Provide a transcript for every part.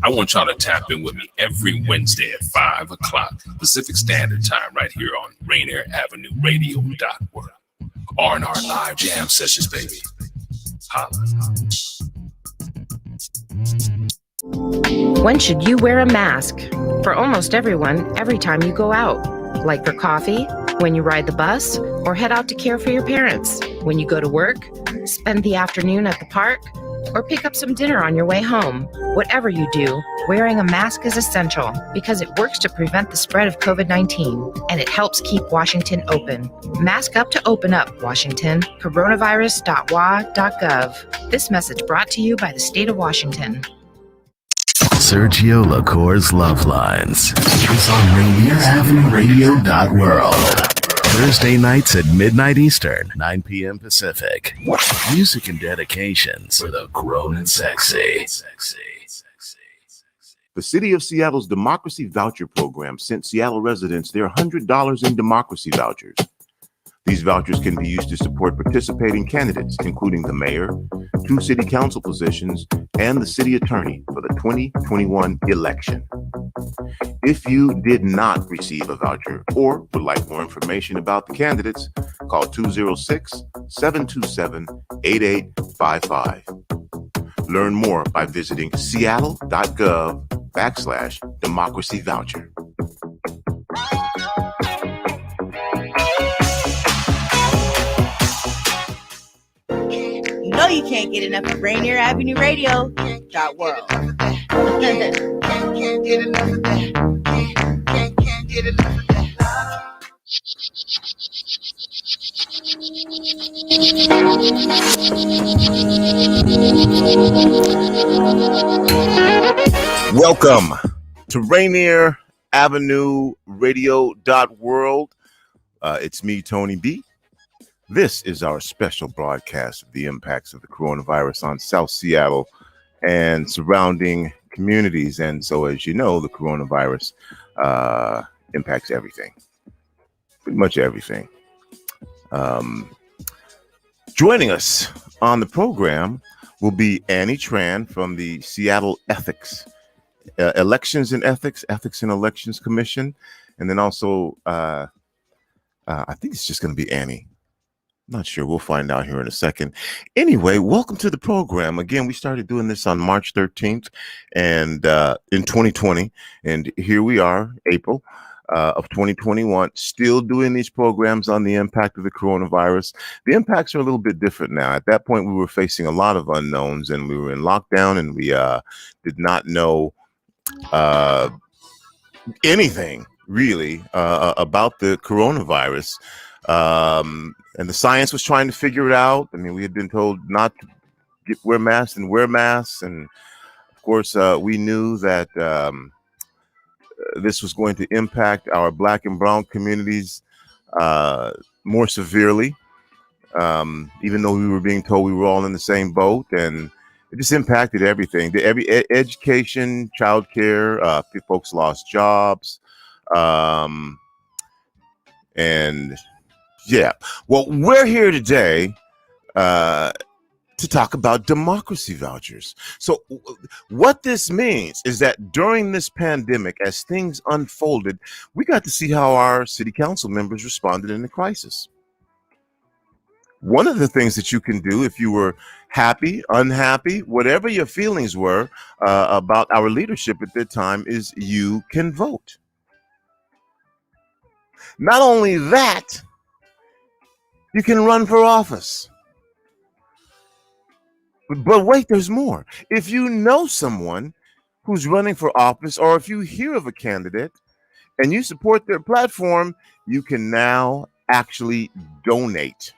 I want y'all to tap in with me every Wednesday at 5 o'clock Pacific Standard Time right here on Rainier Avenue Radio App. R&R Live Jam Sessions, baby. Holla. When should you wear a mask? For almost everyone, every time you go out. Like for coffee, when you ride the bus, or head out to care for your parents. When you go to work, spend the afternoon at the park, or pick up some dinner on your way home. Whatever you do, wearing a mask is essential because it works to prevent the spread of COVID-19 and it helps keep Washington open. Mask up to open up, Washington. Coronavirus.wa.gov. This message brought to you by the state of Washington. Sergio LaCour's Love Lines is on Rainier Avenue Radio.world. Thursday nights at midnight Eastern, 9 p.m. Pacific. Music and dedications for the grown and sexy. The City of Seattle's Democracy Voucher Program sent Seattle residents their $100 in democracy vouchers. These vouchers can be used to support participating candidates, including the mayor, 2 city council positions, and the city attorney for the 2021 election. If you did not receive a voucher or would like more information about the candidates, call 206-727-8855. Learn more by visiting seattle.gov/democracy voucher. You know you can't get enough of Rainier Avenue Radio. .world. Can't get enough of that. Can't get enough of that. Welcome to Rainier Avenue Radio.world. It's me, Tony B. This is our special broadcast of the impacts of the coronavirus on South Seattle and surrounding communities. And so, as you know, the coronavirus impacts everything, pretty much everything. Joining us on the program will be Annie Tran from the Seattle Elections and Ethics and Elections Commission. And then also, I think it's just going to be Annie. Not sure. We'll find out here in a second. Anyway, welcome to the program. Again, we started doing this on March 13th and in 2020. And here we are, April of 2021, still doing these programs on the impact of the coronavirus. The impacts are a little bit different now. At that point, we were facing a lot of unknowns and we were in lockdown and we did not know anything really about the coronavirus. And the science was trying to figure it out. I mean, we had been told not to wear masks. And of course, we knew that this was going to impact our Black and brown communities more severely, even though we were being told we were all in the same boat. And it just impacted everything. Education, childcare, folks lost jobs. And yeah, well, we're here today to talk about democracy vouchers. So what this means is that during this pandemic, as things unfolded, we got to see how our city council members responded in the crisis. One of the things that you can do if you were happy, unhappy, whatever your feelings were about our leadership at that time is you can vote. Not only that, you can run for office. But wait, there's more. If you know someone who's running for office, or if you hear of a candidate and you support their platform, you can now actually donate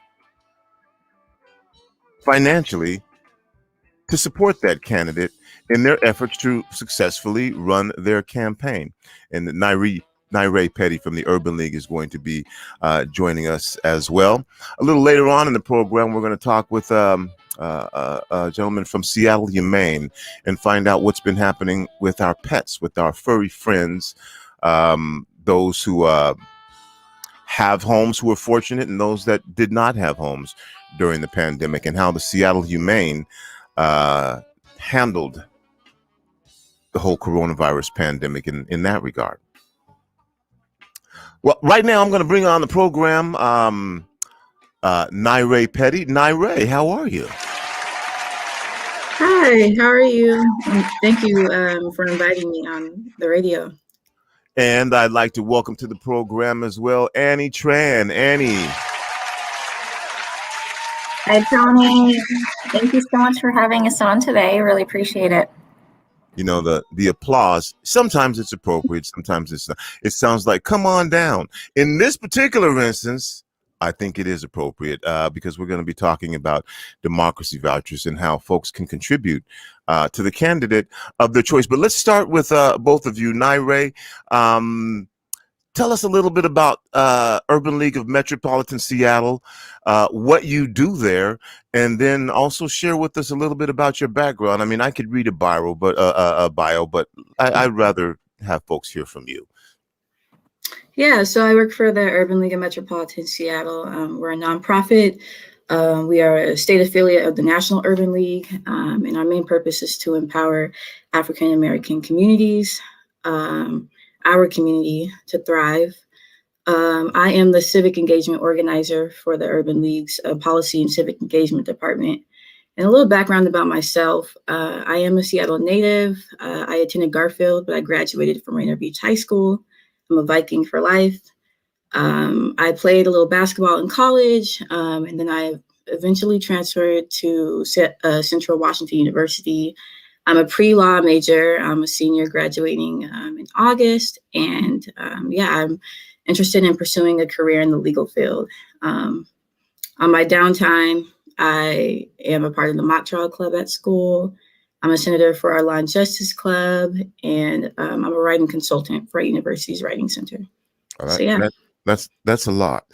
financially to support that candidate in their efforts to successfully run their campaign. And the Nairee Petty from the Urban League is going to be joining us as well. A little later on in the program, we're going to talk with a gentleman from Seattle Humane and find out what's been happening with our pets, with our furry friends, those who have homes who are fortunate and those that did not have homes during the pandemic, and how the Seattle Humane handled the whole coronavirus pandemic in that regard. Well, right now I'm going to bring on the program Naire Petty. Naire, how are you? Hi, how are you? And thank you for inviting me on the radio. And I'd like to welcome to the program as well Annie Tran. Annie. Hi, Tony. Thank you so much for having us on today. I really appreciate it. You know, the applause, sometimes it's appropriate, sometimes it's not. It sounds like, come on down. In this particular instance, I think it is appropriate because we're going to be talking about democracy vouchers and how folks can contribute to the candidate of their choice. But let's start with both of you. Naire, tell us a little bit about Urban League of Metropolitan Seattle, what you do there, and then also share with us a little bit about your background. I mean, I could read a bio, but I'd rather have folks hear from you. Yeah, so I work for the Urban League of Metropolitan Seattle. We're a nonprofit. We are a state affiliate of the National Urban League, and our main purpose is to empower African American communities, our community, to thrive. I am the civic engagement organizer for the Urban League's Policy and Civic Engagement Department. And a little background about myself. I am a Seattle native. I attended Garfield, but I graduated from Rainier Beach High School. I'm a Viking for life. I played a little basketball in college, and then I eventually transferred to Central Washington University. I'm a pre-law major. I'm a senior graduating in August. And I'm interested in pursuing a career in the legal field. On my downtime, I am a part of the mock trial club at school. I'm a senator for our Law and Justice Club, and I'm a writing consultant for a university's writing center. All right. So, yeah. That's a lot.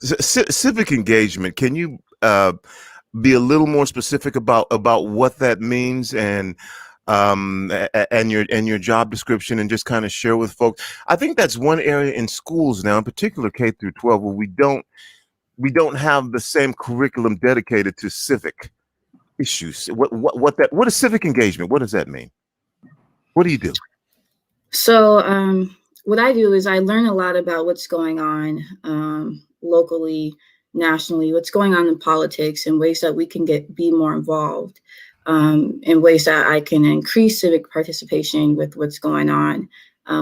Civic engagement. Can you be a little more specific about what that means and your job description, and just kind of share with folks? I think that's one area in schools now, in particular K through 12, where we don't have the same curriculum dedicated to civic issues. What is civic engagement? What does that mean? What do you do? So what I do is I learn a lot about what's going on locally, nationally, what's going on in politics, and ways that we can be more involved, in ways that I can increase civic participation with what's going on.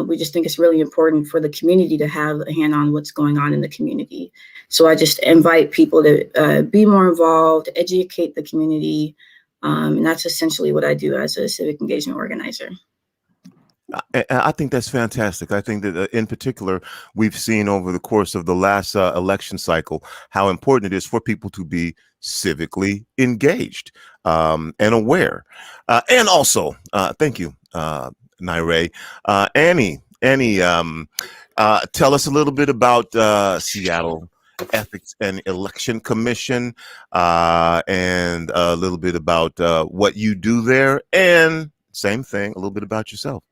We just think it's really important for the community to have a hand on what's going on in the community. So I just invite people to be more involved, educate the community. And that's essentially what I do as a civic engagement organizer. I think that's fantastic. I think that in particular, we've seen over the course of the last election cycle how important it is for people to be civically engaged and aware. And also, thank you, Naire. Annie, tell us a little bit about Seattle Ethics and Election Commission, and a little bit about what you do there, and same thing, a little bit about yourself.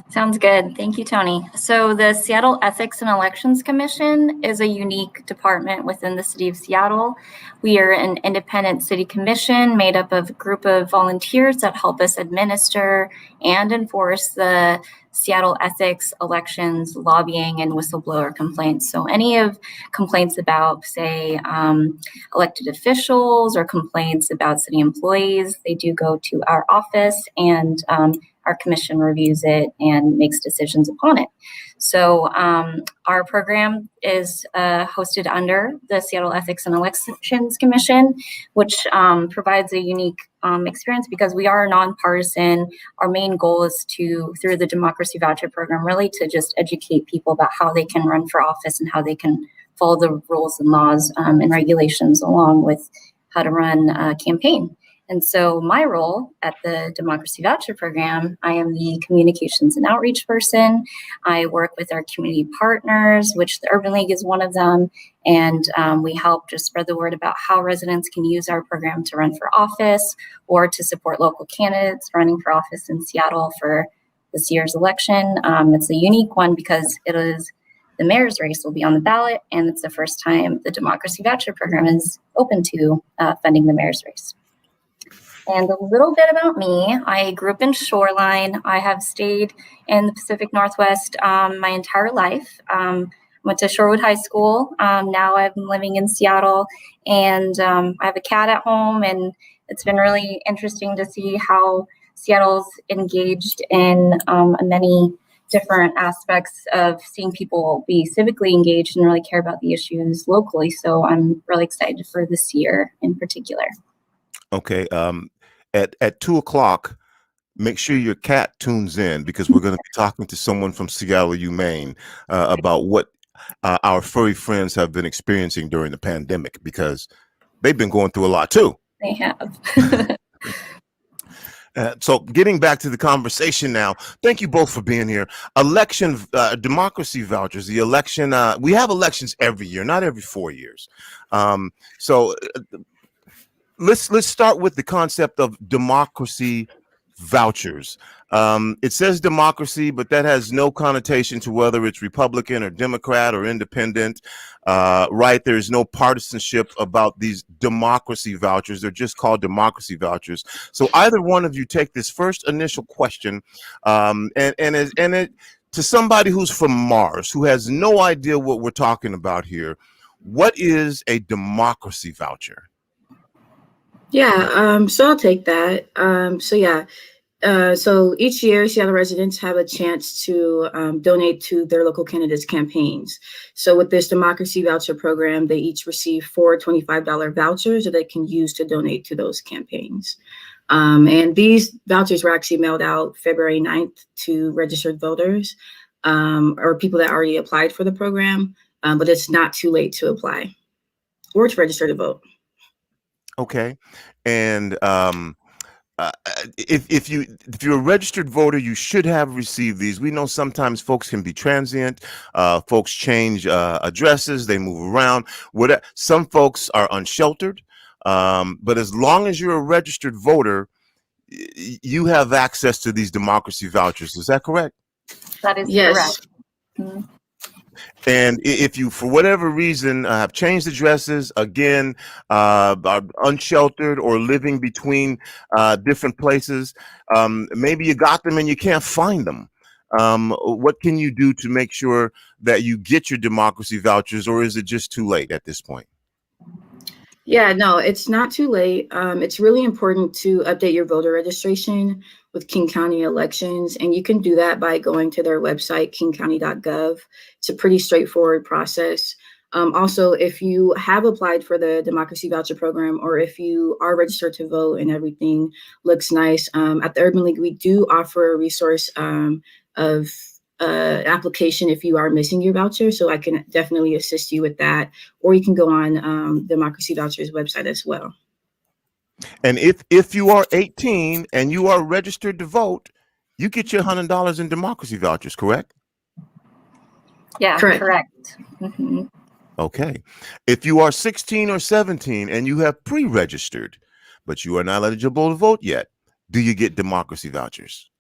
Sounds good. Thank you, Tony. So the Seattle Ethics and Elections Commission is a unique department within the city of Seattle. We are an independent city commission made up of a group of volunteers that help us administer and enforce the Seattle ethics, elections, lobbying, and whistleblower complaints. So any of complaints about, say, elected officials or complaints about city employees, they do go to our office, and our commission reviews it and makes decisions upon it. So our program is hosted under the Seattle Ethics and Elections Commission, which provides a unique experience because we are nonpartisan. Our main goal is to, through the Democracy Voucher Program, really to just educate people about how they can run for office and how they can follow the rules and laws and regulations along with how to run a campaign. And so my role at the Democracy Voucher Program, I am the communications and outreach person. I work with our community partners, which the Urban League is one of them. And we help just spread the word about how residents can use our program to run for office or to support local candidates running for office in Seattle for this year's election. It's a unique one because it is the mayor's race will be on the ballot, and it's the first time the Democracy Voucher Program is open to funding the mayor's race. And a little bit about me. I grew up in Shoreline. I have stayed in the Pacific Northwest my entire life. Went to Shorewood High School. Now I'm living in Seattle, and I have a cat at home, and it's been really interesting to see how Seattle's engaged in many different aspects of seeing people be civically engaged and really care about the issues locally. So I'm really excited for this year in particular. Okay. At 2:00, make sure your cat tunes in, because we're going to be talking to someone from Seattle, Humane, about what our furry friends have been experiencing during the pandemic, because they've been going through a lot too. They have. So getting back to the conversation now, thank you both for being here. Democracy vouchers, the election, we have elections every year, not every 4 years. So let's start with the concept of democracy vouchers. It says democracy, but that has no connotation to whether it's Republican or Democrat or independent, right? There's no partisanship about these democracy vouchers. They're just called democracy vouchers. So either one of you take this first initial question, to somebody who's from Mars, who has no idea what we're talking about here. What is a democracy voucher? Yeah, so I'll take that. So each year, Seattle residents have a chance to donate to their local candidates' campaigns. So with this Democracy Voucher Program, they each receive 4 $25 vouchers that they can use to donate to those campaigns. And these vouchers were actually mailed out February 9th to registered voters or people that already applied for the program, but it's not too late to apply or to register to vote. Okay. And if you're a registered voter, you should have received these. We know sometimes folks can be transient. Folks change addresses. They move around. Some folks are unsheltered. But as long as you're a registered voter, you have access to these democracy vouchers. Is that correct? That is Yes. correct. Mm-hmm. And if you, for whatever reason, have changed addresses, again, are unsheltered or living between different places, maybe you got them and you can't find them. What can you do to make sure that you get your democracy vouchers, or is it just too late at this point? Yeah, no, it's not too late. It's really important to update your voter registration with King County Elections, and you can do that by going to their website, kingcounty.gov. It's a pretty straightforward process. Also, if you have applied for the Democracy Voucher Program, or if you are registered to vote and everything looks nice, at the Urban League, we do offer a resource of application if you are missing your voucher. So I can definitely assist you with that, or you can go on Democracy Voucher's website as well. And if you are 18 and you are registered to vote, you get your $100 in democracy vouchers, correct? Yeah, correct. Mm-hmm. Okay. If you are 16 or 17 and you have pre-registered, but you are not eligible to vote yet, do you get democracy vouchers?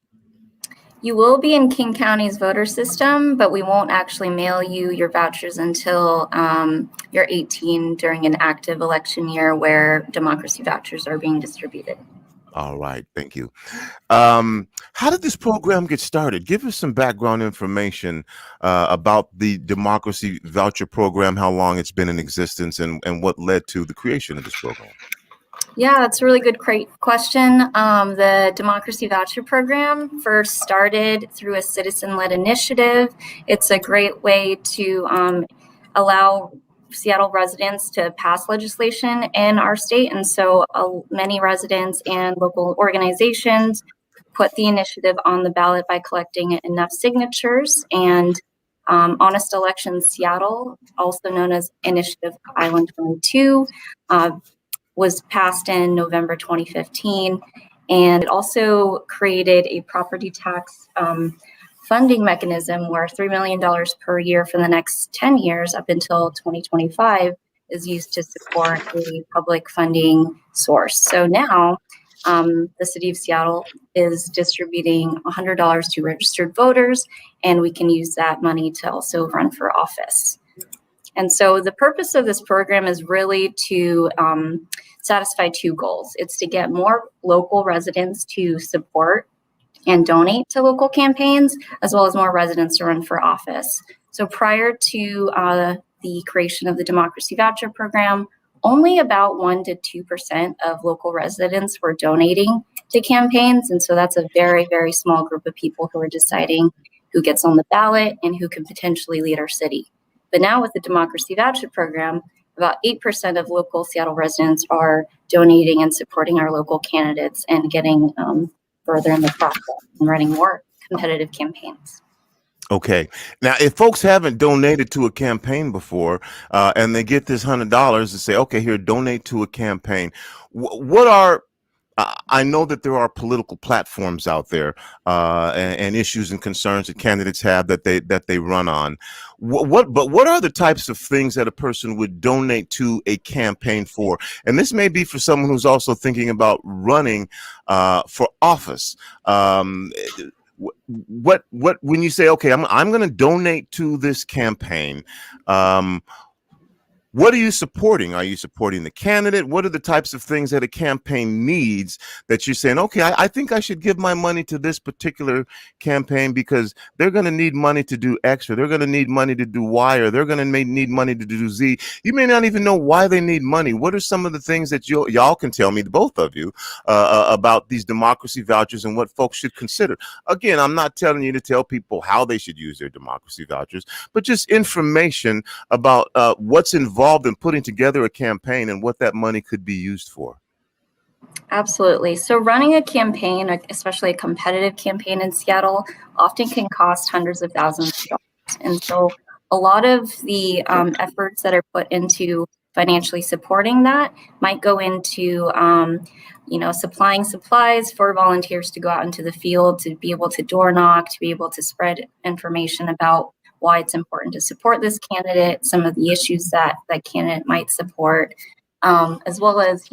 You will be in King County's voter system, but we won't actually mail you your vouchers until you're 18 during an active election year where democracy vouchers are being distributed. All right. Thank you. How did this program get started? Give us some background information about the Democracy Voucher Program, how long it's been in existence, and what led to the creation of this program. Yeah, that's a really good question. The Democracy Voucher Program first started through a citizen-led initiative. It's a great way to allow Seattle residents to pass legislation in our state. And so many residents and local organizations put the initiative on the ballot by collecting enough signatures. And Honest Elections Seattle, also known as Initiative Island 22, was passed in November 2015, and it also created a property tax funding mechanism where $3 million per year for the next 10 years up until 2025 is used to support a public funding source. So now the city of Seattle is distributing $100 to registered voters, and we can use that money to also run for office. And so the purpose of this program is really to satisfy two goals. It's to get more local residents to support and donate to local campaigns, as well as more residents to run for office. So prior to the creation of the Democracy Voucher Program, only about 1% to 2% of local residents were donating to campaigns. And so that's a very, very small group of people who are deciding who gets on the ballot and who can potentially lead our city. But now with the Democracy Voucher Program, about 8% of local Seattle residents are donating and supporting our local candidates and getting further in the process and running more competitive campaigns. Okay. Now, if folks haven't donated to a campaign before and they get this $100 to say, okay, here, donate to a campaign, what are I know that there are political platforms out there and issues and concerns that candidates have that they run on. What are the types of things that a person would donate to a campaign for? And this may be for someone who's also thinking about running for office. What when you say, okay, I'm going to donate to this campaign, what are you supporting? Are you supporting the candidate? What are the types of things that a campaign needs that you're saying, okay, I think I should give my money to this particular campaign because they're going to need money to do X, or they're going to need money to do Y, or they're going to need money to do Z. You may not even know why they need money. What are some of the things that y'all can tell me, both of you, about these democracy vouchers and what folks should consider? Again, I'm not telling you to tell people how they should use their democracy vouchers, but just information about what's involved in putting together a campaign and what that money could be used for. Absolutely. So running a campaign, especially a competitive campaign in Seattle, often can cost hundreds of thousands of dollars. And so a lot of the efforts that are put into financially supporting that might go into supplying supplies for volunteers to go out into the field, to be able to door knock, to be able to spread information about why it's important to support this candidate, some of the issues that that candidate might support, as well as,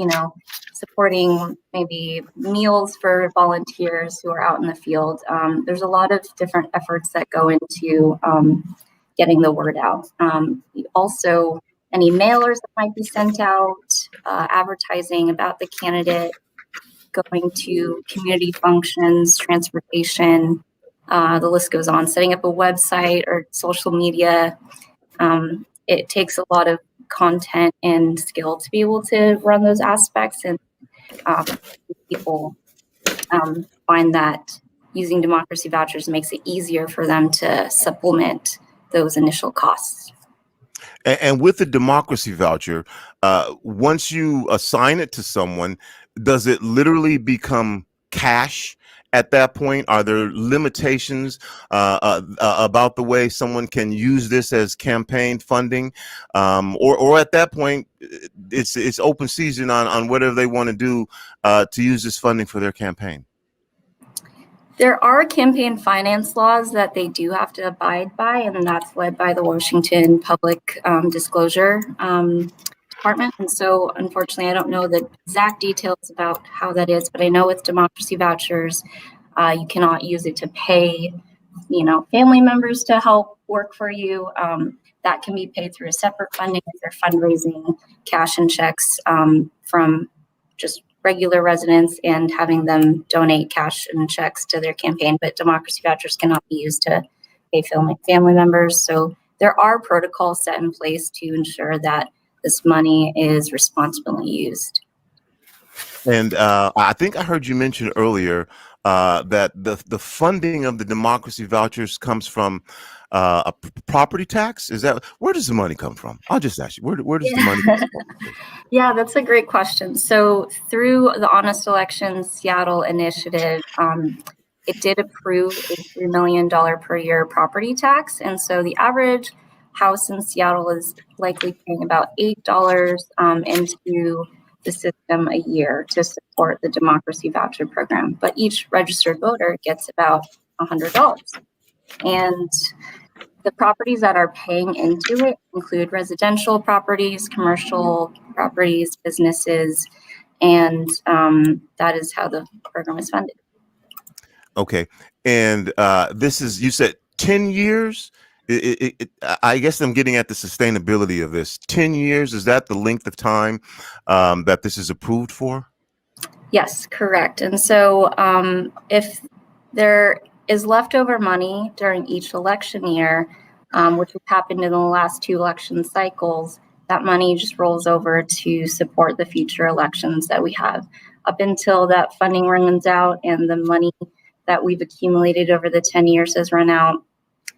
supporting maybe meals for volunteers who are out in the field. There's a lot of different efforts that go into getting the word out. Also, any mailers that might be sent out, advertising about the candidate, going to community functions, transportation, the list goes on, setting up a website or social media. It takes a lot of content and skill to be able to run those aspects. And people find that using democracy vouchers makes it easier for them to supplement those initial costs. And with the democracy voucher, once you assign it to someone, does it literally become cash? At that point, are there limitations about the way someone can use this as campaign funding, or at that point, it's open season on whatever they want to do to use this funding for their campaign? There are campaign finance laws that they do have to abide by, and that's led by the Washington Public Disclosure Department. And so, unfortunately, I don't know the exact details about how that is, but I know with democracy vouchers, you cannot use it to pay, family members to help work for you. That can be paid through a separate funding if they're fundraising cash and checks from just regular residents and having them donate cash and checks to their campaign. But democracy vouchers cannot be used to pay family members. So there are protocols set in place to ensure that this money is responsibly used. And I think I heard you mention earlier that the funding of the democracy vouchers comes from a property tax. Is that, where does the money come from? I'll just ask you, where does the money come from? Yeah, that's a great question. So through the Honest Elections Seattle initiative, it did approve a $3 million per year property tax. And so the average house in Seattle is likely paying about $8 into the system a year to support the Democracy Voucher Program. But each registered voter gets about $100. And the properties that are paying into it include residential properties, commercial properties, businesses, and that is how the program is funded. Okay. And this is, you said 10 years? I guess I'm getting at the sustainability of this. 10 years, is that the length of time that this is approved for? Yes, correct. And so if there is leftover money during each election year, which has happened in the last 2 election cycles, that money just rolls over to support the future elections that we have. Up until that funding runs out and the money that we've accumulated over the 10 years has run out,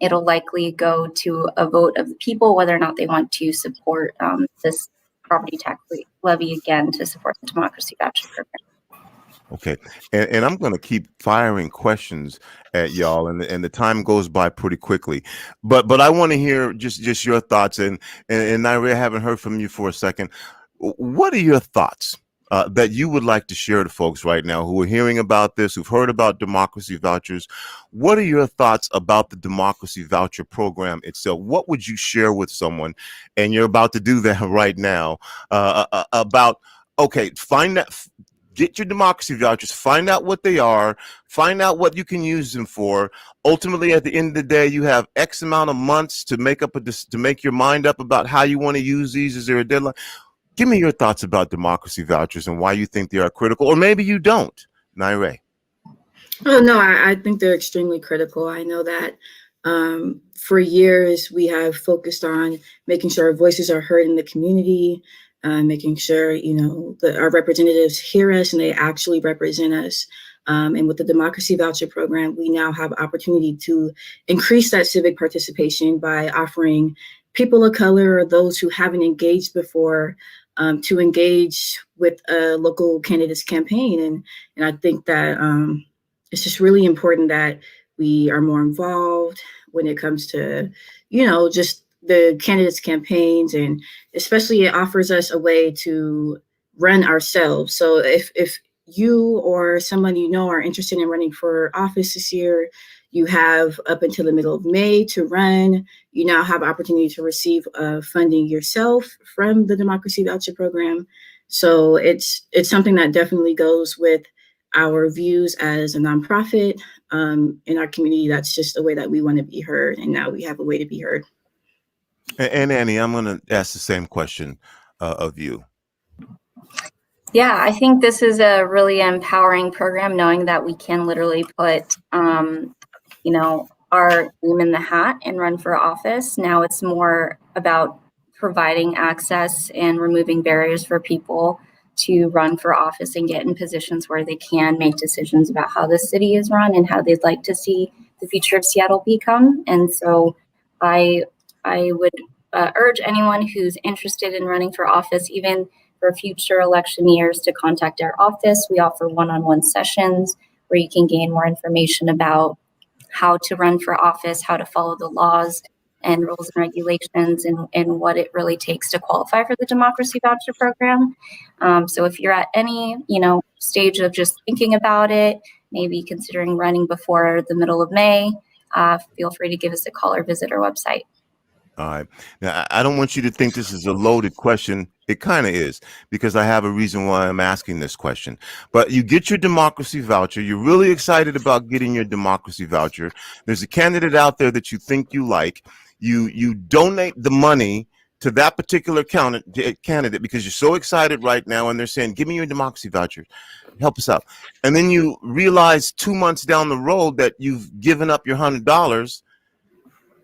it'll likely go to a vote of the people whether or not they want to support this property tax levy again to support the Democracy Voucher Program. Okay, and I'm going to keep firing questions at y'all, and the time goes by pretty quickly. But I want to hear just your thoughts, and Naira, I haven't heard from you for a second. What are your thoughts that you would like to share to folks right now who are hearing about this, who've heard about democracy vouchers? What are your thoughts about the Democracy Voucher Program itself? What would you share with someone, and you're about to do that right now, about, okay, get your democracy vouchers, find out what they are, find out what you can use them for. Ultimately, at the end of the day, you have X amount of months to make your mind up about how you want to use these. Is there a deadline? Give me your thoughts about democracy vouchers and why you think they are critical, or maybe you don't. Naira. Oh, no, I think they're extremely critical. I know that for years we have focused on making sure our voices are heard in the community, making sure, that our representatives hear us and they actually represent us. And with the Democracy Voucher Program, we now have opportunity to increase that civic participation by offering people of color or those who haven't engaged before to engage with a local candidate's campaign. And I think that it's just really important that we are more involved when it comes to, just the candidates' campaigns, and especially it offers us a way to run ourselves. So if you or someone are interested in running for office this year, you have up until the middle of May to run. You now have opportunity to receive funding yourself from the Democracy Voucher Program. So it's something that definitely goes with our views as a nonprofit in our community. That's just the way that we want to be heard, and now we have a way to be heard. And Annie, I'm going to ask the same question of you. Yeah, I think this is a really empowering program, knowing that we can literally put, our name in the hat and run for office. Now it's more about providing access and removing barriers for people to run for office and get in positions where they can make decisions about how the city is run and how they'd like to see the future of Seattle become. And so I would urge anyone who's interested in running for office, even for future election years, to contact our office. We offer one-on-one sessions where you can gain more information about how to run for office, how to follow the laws and rules and regulations, and what it really takes to qualify for the Democracy Voucher Program. So if you're at any, stage of just thinking about it, maybe considering running before the middle of May, feel free to give us a call or visit our website. All right. Now, I don't want you to think this is a loaded question. It kind of is, because I have a reason why I'm asking this question. But you get your democracy voucher. You're really excited about getting your democracy voucher. There's a candidate out there that you think you like. You donate the money to that particular candidate because you're so excited right now, and they're saying, give me your democracy voucher. Help us out. And then you realize 2 months down the road that you've given up your $100,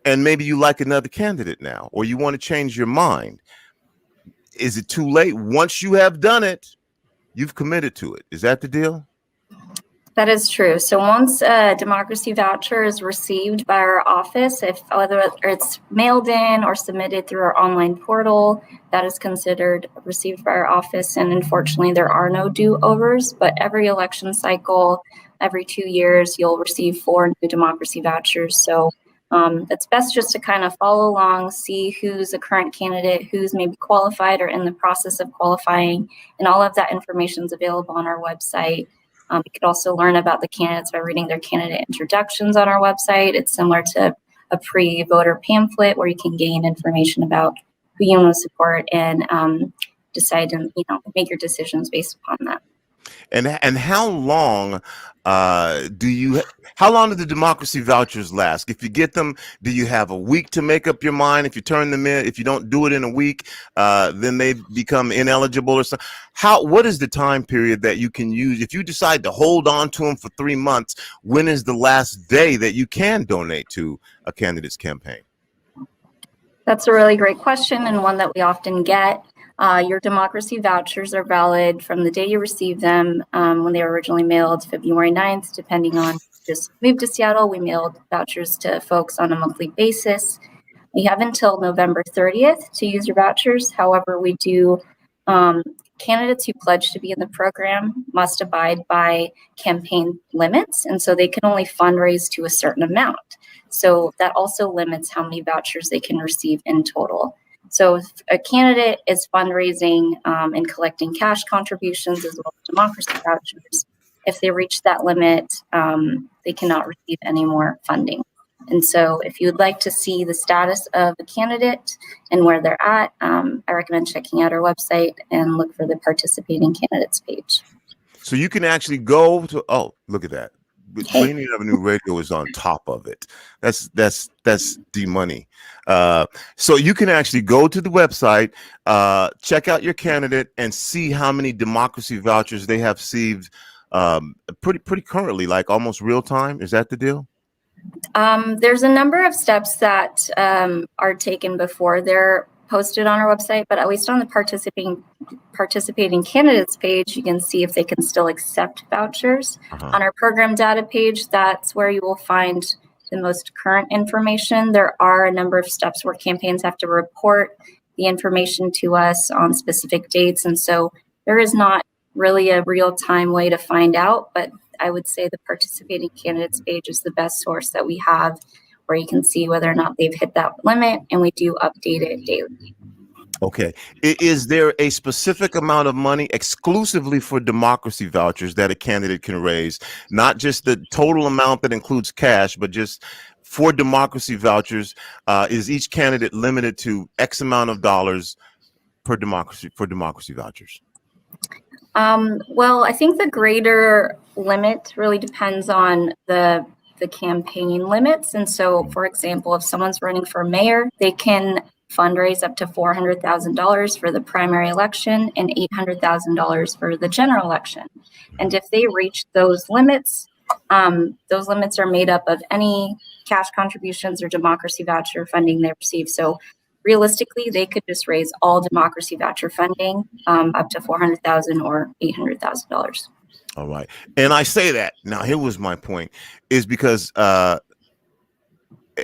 and maybe you like another candidate now, or you want to change your mind. Is it too late? Once you have done it, you've committed to it. Is that the deal? That is true. So once a democracy voucher is received by our office, whether it's mailed in or submitted through our online portal, that is considered received by our office. And unfortunately, there are no do-overs, but every election cycle, every 2 years, you'll receive 4 new democracy vouchers. So it's best just to kind of follow along, see who's a current candidate, who's maybe qualified or in the process of qualifying, and all of that information is available on our website. You could also learn about the candidates by reading their candidate introductions on our website. It's similar to a pre-voter pamphlet where you can gain information about who you want to support and decide and make your decisions based upon that. And how long how long do the democracy vouchers last? If you get them, do you have a week to make up your mind? If you turn them in, if you don't do it in a week, then they become ineligible or something. What is the time period that you can use? If you decide to hold on to them for 3 months, when is the last day that you can donate to a candidate's campaign? That's a really great question, and one that we often get. Your democracy vouchers are valid from the day you receive them, when they were originally mailed, February 9th, depending on just moved to Seattle. We mailed vouchers to folks on a monthly basis. You have until November 30th to use your vouchers. However, we do, candidates who pledge to be in the program must abide by campaign limits, and so they can only fundraise to a certain amount. So that also limits how many vouchers they can receive in total. So if a candidate is fundraising and collecting cash contributions as well as democracy vouchers, if they reach that limit, they cannot receive any more funding. And so if you would like to see the status of a candidate and where they're at, I recommend checking out our website and look for the participating candidates page. So you can actually go to, oh, look at that. Rainier Avenue Radio is on top of it. That's the money. So you can actually go to the website, check out your candidate, and see how many democracy vouchers they have received pretty currently, like almost real time. Is that the deal? There's a number of steps that are taken before they're posted on our website, but at least on the participating candidates page, you can see if they can still accept vouchers. On our program data page, that's where you will find the most current information. There are a number of steps where campaigns have to report the information to us on specific dates, and so there is not really a real-time way to find out, but I would say the participating candidates page is the best source that we have, where you can see whether or not they've hit that limit, and we do update it daily. Okay. Is there a specific amount of money exclusively for democracy vouchers that a candidate can raise? Not just the total amount that includes cash, but just for democracy vouchers, is each candidate limited to X amount of dollars for democracy vouchers? Well, I think the greater limit really depends on the campaign limits. And so, for example, if someone's running for mayor, they can fundraise up to $400,000 for the primary election and $800,000 for the general election. And if they reach those limits are made up of any cash contributions or democracy voucher funding they receive. So realistically, they could just raise all democracy voucher funding up to $400,000 or $800,000. All right. And I say that now, here was my point, is because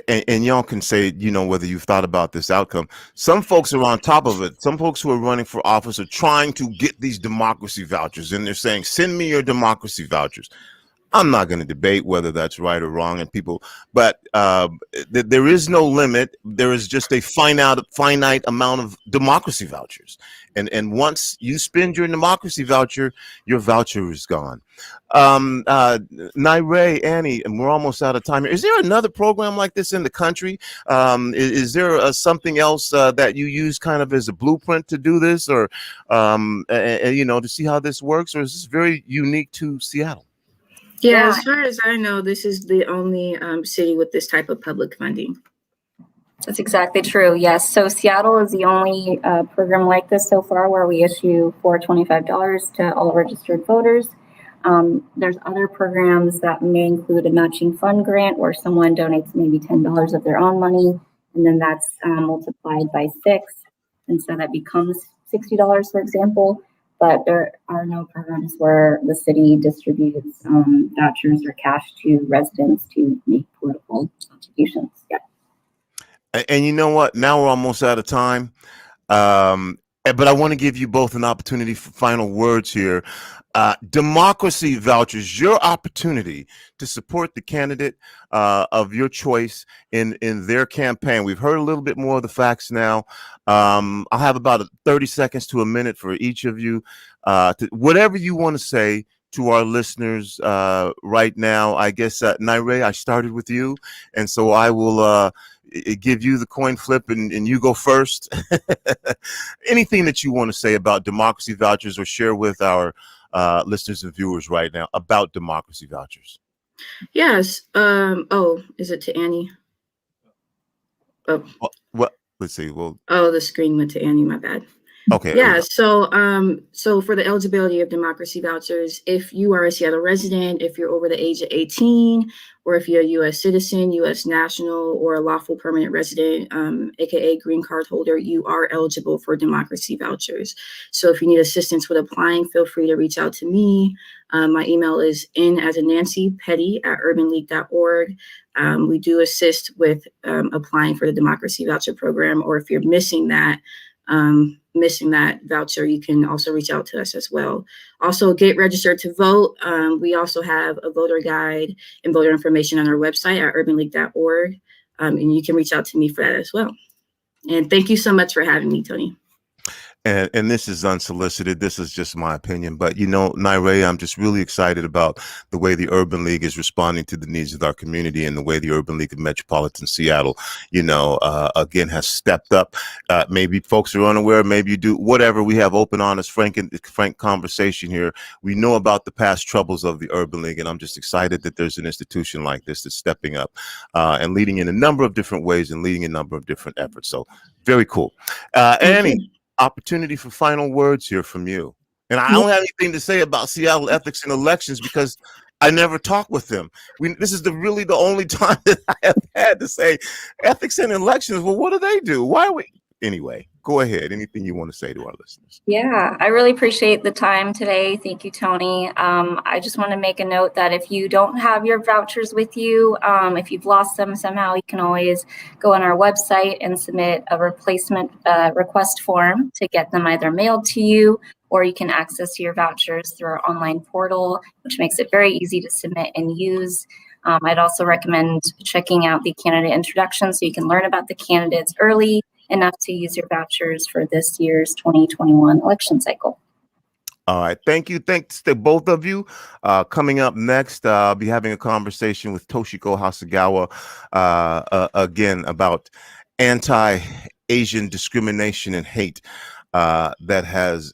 and y'all can say, whether you've thought about this outcome. Some folks are on top of it. Some folks who are running for office are trying to get these democracy vouchers, and they're saying, send me your democracy vouchers. I'm not going to debate whether that's right or wrong, but there is no limit. There is just a finite amount of democracy vouchers. And once you spend your democracy voucher, your voucher is gone. Naire, Annie, and we're almost out of time here. Is there another program like this in the country? Is there something else that you use kind of as a blueprint to do this, or to see how this works, or is this very unique to Seattle? Yeah, as far as I know, this is the only city with this type of public funding. That's exactly true. Yes. So Seattle is the only program like this so far, where we issue $425 to all registered voters. There's other programs that may include a matching fund grant, where someone donates maybe $10 of their own money, and then that's multiplied by 6. And so that becomes $60, for example. But there are no programs where the city distributes vouchers or cash to residents to make political contributions. Yeah. And you know what? Now we're almost out of time. But I want to give you both an opportunity for final words here. Democracy vouchers, your opportunity to support the candidate of your choice in their campaign. We've heard a little bit more of the facts now. I'll have about 30 seconds to a minute for each of you. Whatever you want to say to our listeners right now. I guess, Naire, I started with you, and so I will give you the coin flip, and you go first. Anything that you want to say about democracy vouchers, or share with our listeners and viewers right now about democracy vouchers? Yes. Is it to Annie? Oh. What? Let's see. Well. Oh, the screen went to Annie. My bad. Okay. Yeah. So for the eligibility of democracy vouchers, if you are a Seattle resident, if you're over the age of 18, or if you're a U.S. citizen, U.S. national, or a lawful permanent resident, aka green card holder, you are eligible for democracy vouchers. So if you need assistance with applying, feel free to reach out to me. My email is n@urbanleague.org. We do assist with applying for the democracy voucher program, or if you're missing that voucher, you can also reach out to us as well. Also, get registered to vote. We also have a voter guide and voter information on our website at urbanleague.org. And you can reach out to me for that as well. And thank you so much for having me, Tony. And this is unsolicited. This is just my opinion. But, Naire, I'm just really excited about the way the Urban League is responding to the needs of our community, and the way the Urban League of Metropolitan Seattle, again, has stepped up. Maybe folks are unaware. Maybe you do. Whatever. We have open, honest, frank conversation here. We know about the past troubles of the Urban League, and I'm just excited that there's an institution like this that's stepping up and leading in a number of different ways and leading a number of different efforts. So very cool. Annie, opportunity for final words here from you. And I don't have anything to say about Seattle ethics and elections because I never talk with them. This is really the only time that I have had to say ethics and elections. Well, what do they do? Why are we? Anyway, go ahead. Anything you want to say to our listeners? Yeah, I really appreciate the time today. Thank you, Tony. I just want to make a note that if you don't have your vouchers with you, if you've lost them somehow, you can always go on our website and submit a replacement request form to get them either mailed to you, or you can access your vouchers through our online portal, which makes it very easy to submit and use. I'd also recommend checking out the candidate introduction so you can learn about the candidates early enough to use your vouchers for this year's 2021 election cycle. All right. Thank you. Thanks to both of you. Coming up next, I'll be having a conversation with Toshiko Hasegawa again about anti-Asian discrimination and hate that has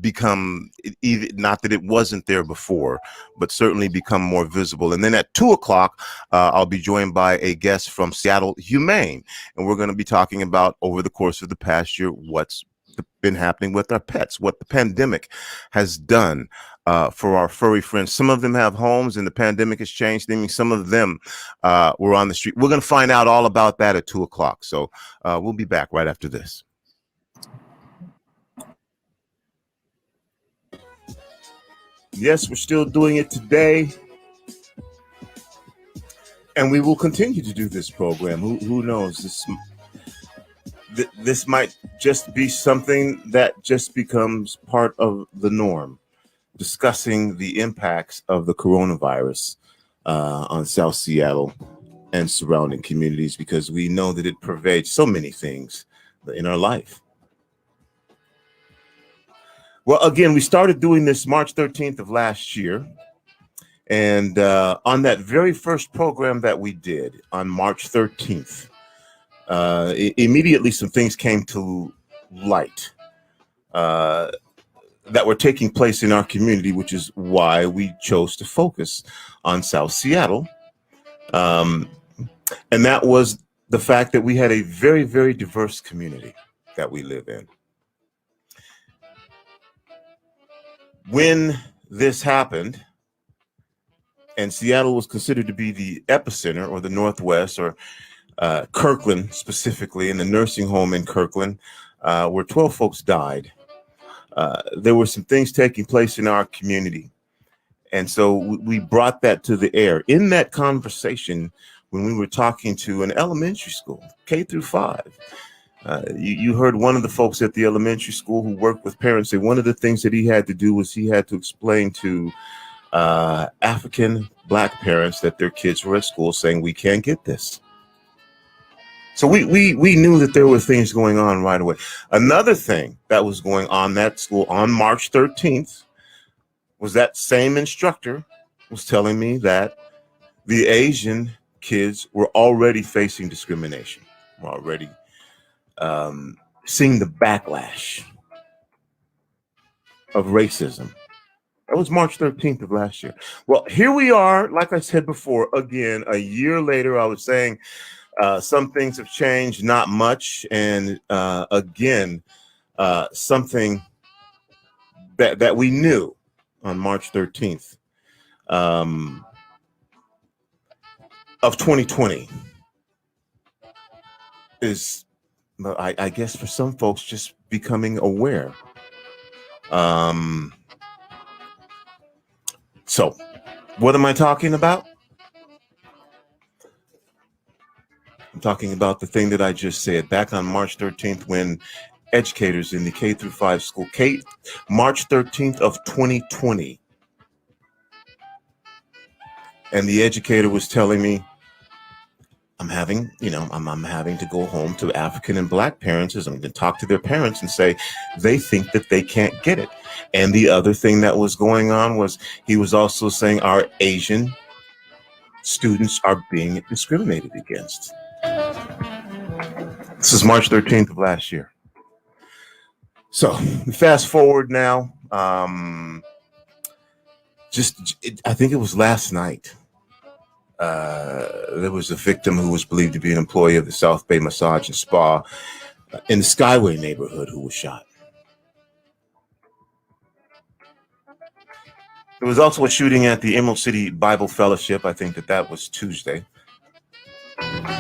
become, not that it wasn't there before, but certainly become more visible. And then at 2:00, I'll be joined by a guest from Seattle Humane, and we're going to be talking about, over the course of the past year, what's been happening with our pets, what the pandemic has done for our furry friends. Some of them have homes, and the pandemic has changed things. Some of them were on the street. We're going to find out all about that at 2:00. So we'll be back right after this. Yes, we're still doing it today, and we will continue to do this program. Who knows? This might just be something that just becomes part of the norm, discussing the impacts of the coronavirus on South Seattle and surrounding communities, because we know that it pervades so many things in our life. Well, again, we started doing this March 13th of last year. And on that very first program that we did on March 13th, immediately some things came to light that were taking place in our community, which is why we chose to focus on South Seattle. And that was the fact that we had a very, very diverse community that we live in. When this happened, and Seattle was considered to be the epicenter, or the Northwest, or Kirkland specifically, in the nursing home in Kirkland, where 12 folks died, there were some things taking place in our community. And so we brought that to the air. In that conversation, when we were talking to an elementary school, K through 5, you heard one of the folks at the elementary school who worked with parents say one of the things that he had to do was he had to explain to African Black parents that their kids were at school saying, we can't get this. So we knew that there were things going on right away. Another thing that was going on that school on March 13th was that same instructor was telling me that the Asian kids were already facing discrimination, were already seeing the backlash of racism That was March 13th of last year. Well, here we are. Like I said before, again, a year later, I was saying some things have changed, not much. And again, something that we knew on March 13th of 2020 is, I guess, for some folks, just becoming aware. So what am I talking about? I'm talking about the thing that I just said back on March 13th when educators in the K through 5 school, March 13th of 2020. And the educator was telling me, I'm having to go home to African and Black parents as I'm going to talk to their parents and say they think that they can't get it. And the other thing that was going on was he was also saying our Asian students are being discriminated against. This is March 13th of last year. So fast forward now. I think it was last night. There was a victim who was believed to be an employee of the South Bay Massage and Spa in the Skyway neighborhood who was shot. There was also a shooting at the Emerald City Bible Fellowship. I think that was Tuesday.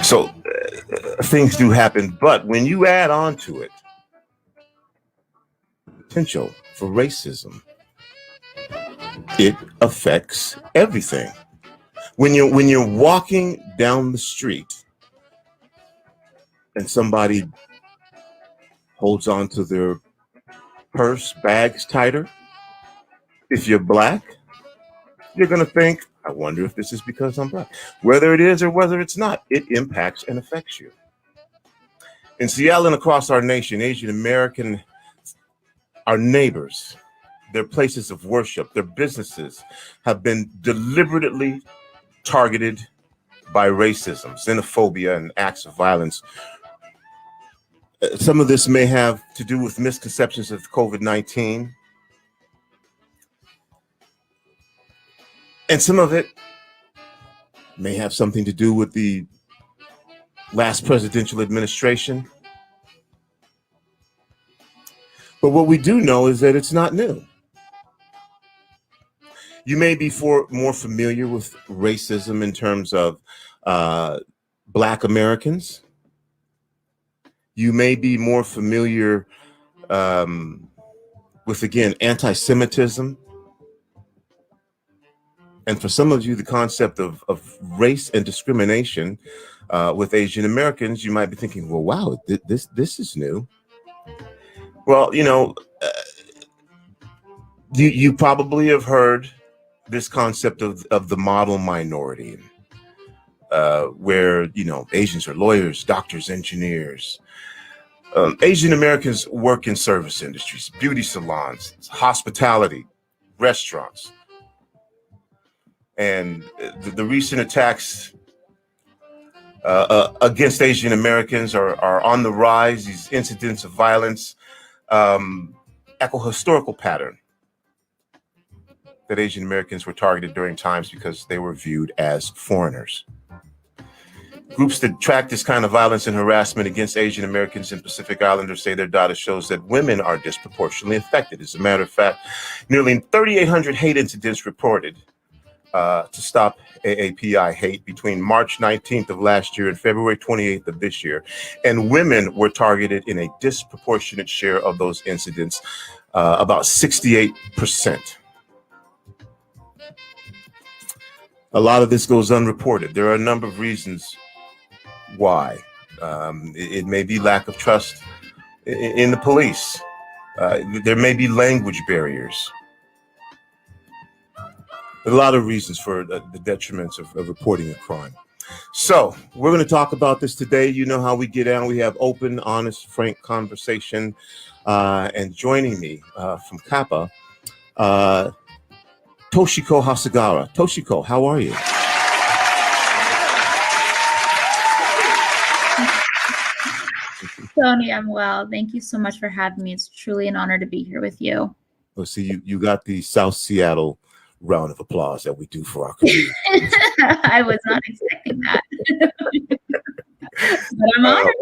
So things do happen, but when you add on to it potential for racism, it affects everything. When you're walking down the street and somebody holds on to their purse, bags tighter, if you're Black, you're going to think, I wonder if this is because I'm Black. Whether it is or whether it's not, it impacts and affects you. In Seattle and across our nation, Asian American, our neighbors, their places of worship, their businesses have been deliberately targeted by racism, xenophobia, and acts of violence. Some of this may have to do with misconceptions of COVID-19. And some of it may have something to do with the last presidential administration. But what we do know is that it's not new. You may be more familiar with racism in terms of Black Americans. You may be more familiar with, again, anti-Semitism. And for some of you, the concept of race and discrimination with Asian Americans, you might be thinking, well, wow, this is new. Well, you probably have heard this concept of the model minority, where, Asians are lawyers, doctors, engineers. Asian Americans work in service industries, beauty salons, hospitality, restaurants. And the recent attacks against Asian Americans are on the rise. These incidents of violence echo historical pattern that Asian Americans were targeted during times because they were viewed as foreigners. Groups that track this kind of violence and harassment against Asian Americans and Pacific Islanders say their data shows that women are disproportionately affected. As a matter of fact, nearly 3,800 hate incidents reported to stop AAPI hate between March 19th of last year and February 28th of this year. And women were targeted in a disproportionate share of those incidents, about 68%. A lot of this goes unreported. There are a number of reasons why. It may be lack of trust in the police. There may be language barriers. A lot of reasons for the detriments of reporting a crime. So we're going to talk about this today. You know how we get down. We have open, honest, frank conversation. And joining me from Kappa, Toshiko Hasagara. Toshiko, how are you? Tony, I'm well. Thank you so much for having me. It's truly an honor to be here with you. Oh, see, you got the South Seattle round of applause that we do for our community. I was not expecting that. But I'm honored.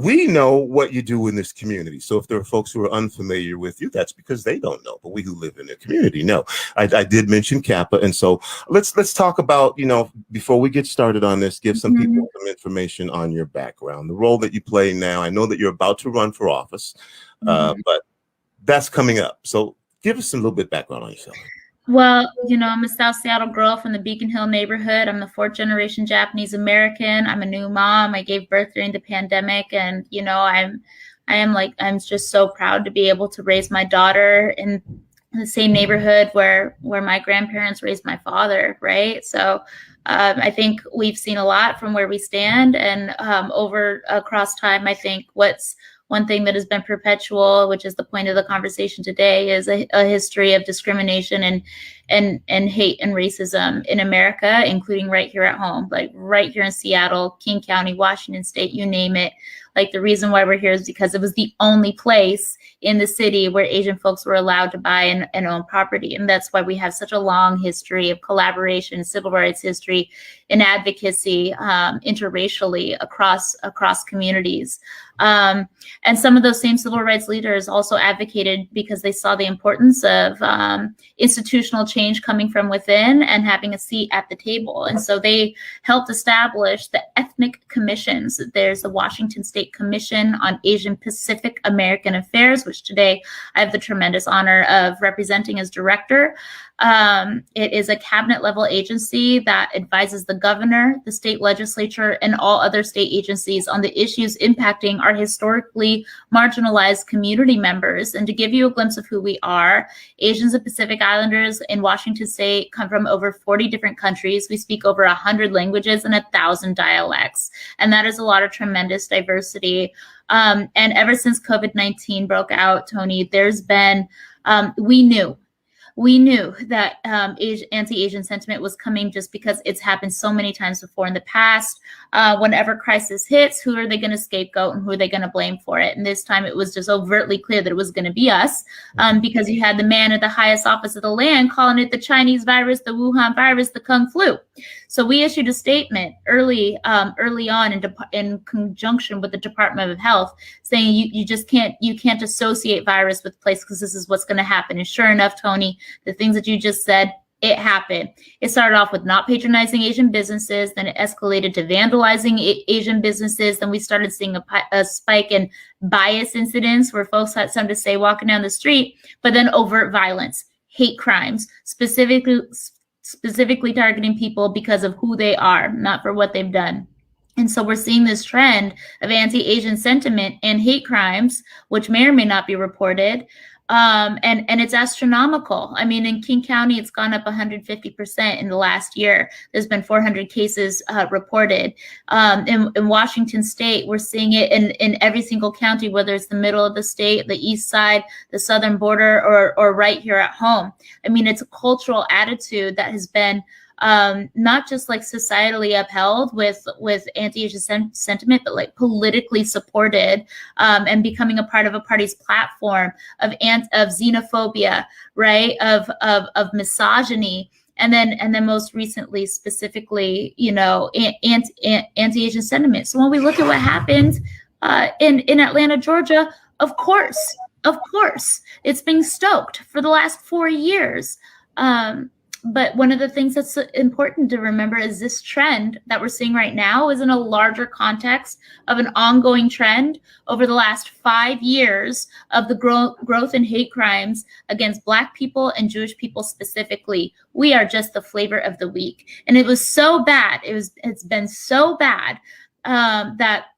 We know what you do in this community. So if there are folks who are unfamiliar with you, that's because they don't know. But we who live in the community know. I did mention Kappa, and so let's talk about, before we get started on this, give some people some information on your background, the role that you play now. I know that you're about to run for office, but that's coming up. So give us a little bit of background on yourself. Well, I'm a South Seattle girl from the Beacon Hill neighborhood. I'm the 4th generation Japanese American. I'm a new mom. I gave birth during the pandemic, and I'm just so proud to be able to raise my daughter in the same neighborhood where my grandparents raised my father, right? So I think we've seen a lot from where we stand, and across time, I think what's one thing that has been perpetual, which is the point of the conversation today, is a history of discrimination and hate and racism in America, including right here at home, like right here in Seattle, King County, Washington State, you name it. Like, the reason why we're here is because it was the only place in the city where Asian folks were allowed to buy and own property. And that's why we have such a long history of collaboration, civil rights history, and advocacy interracially across communities. And some of those same civil rights leaders also advocated because they saw the importance of institutional change coming from within and having a seat at the table. And so they helped establish the ethnic commissions. There's the Washington State Commission on Asian Pacific American Affairs, which today I have the tremendous honor of representing as director. It is a cabinet level agency that advises the governor, the state legislature, and all other state agencies on the issues impacting our historically marginalized community members. And to give you a glimpse of who we are, Asians and Pacific Islanders in Washington State come from over 40 different countries. We speak over 100 languages and 1,000 dialects. And that is a lot of tremendous diversity. And ever since COVID-19 broke out, Tony, there's been, we knew that anti-Asian sentiment was coming just because it's happened so many times before in the past. Whenever crisis hits, who are they going to scapegoat and who are they going to blame for it? And this time it was just overtly clear that it was going to be us, because you had the man at the highest office of the land calling it the Chinese virus, the Wuhan virus, the Kung flu. So we issued a statement early on in conjunction with the Department of Health saying you can't associate virus with place, because this is what's going to happen. And sure enough, Tony, the things that you just said, it happened. It started off with not patronizing Asian businesses, then it escalated to vandalizing Asian businesses. Then we started seeing a spike in bias incidents where folks had something to say walking down the street, but then overt violence, hate crimes, specifically targeting people because of who they are, not for what they've done. And so we're seeing this trend of anti-Asian sentiment and hate crimes, which may or may not be reported. And it's astronomical. I mean, in King County, it's gone up 150% in the last year. There's been 400 cases reported. In Washington State, we're seeing it in every single county, whether it's the middle of the state, the east side, the southern border, or right here at home. I mean, it's a cultural attitude that has been not just like societally upheld with anti-Asian sentiment, but like politically supported, and becoming a part of a party's platform of xenophobia, right? Of misogyny. And then most recently, specifically, anti-Asian sentiment. So when we look at what happened in Atlanta, Georgia, of course, it's being stoked for the last 4 years. But one of the things that's important to remember is this trend that we're seeing right now is in a larger context of an ongoing trend over the last 5 years of the growth in hate crimes against Black people and Jewish people specifically. We are just the flavor of the week. And it was so bad. It's been so bad that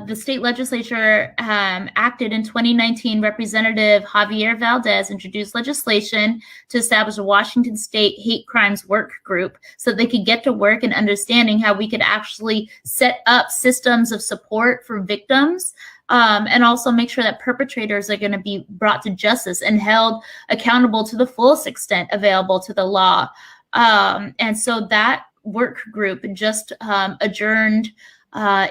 the state legislature acted in 2019. Representative Javier Valdez introduced legislation to establish a Washington State hate crimes work group so they could get to work and understanding how we could actually set up systems of support for victims, and also make sure that perpetrators are going to be brought to justice and held accountable to the fullest extent available to the law. And so that work group just adjourned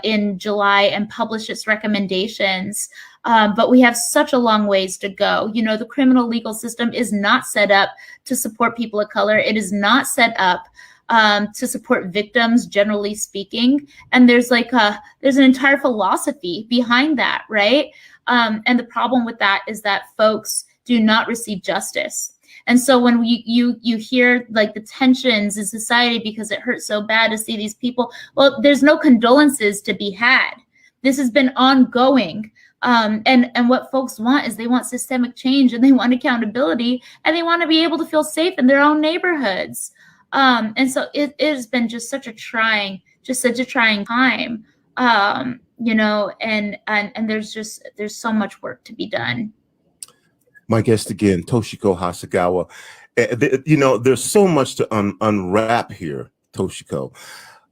in July and published its recommendations. but we have such a long ways to go. You know, the criminal legal system is not set up to support people of color. It is not set up to support victims, generally speaking. And there's an entire philosophy behind that, right? And the problem with that is that folks do not receive justice. And so when you hear like the tensions in society because it hurts so bad to see these people, well, there's no condolences to be had. This has been ongoing. And what folks want is they want systemic change, and they want accountability, and they want to be able to feel safe in their own neighborhoods. And so it has been just such a trying time, you know, and there's so much work to be done. My guest again, Toshiko Hasegawa. You know, there's so much to unwrap here, Toshiko,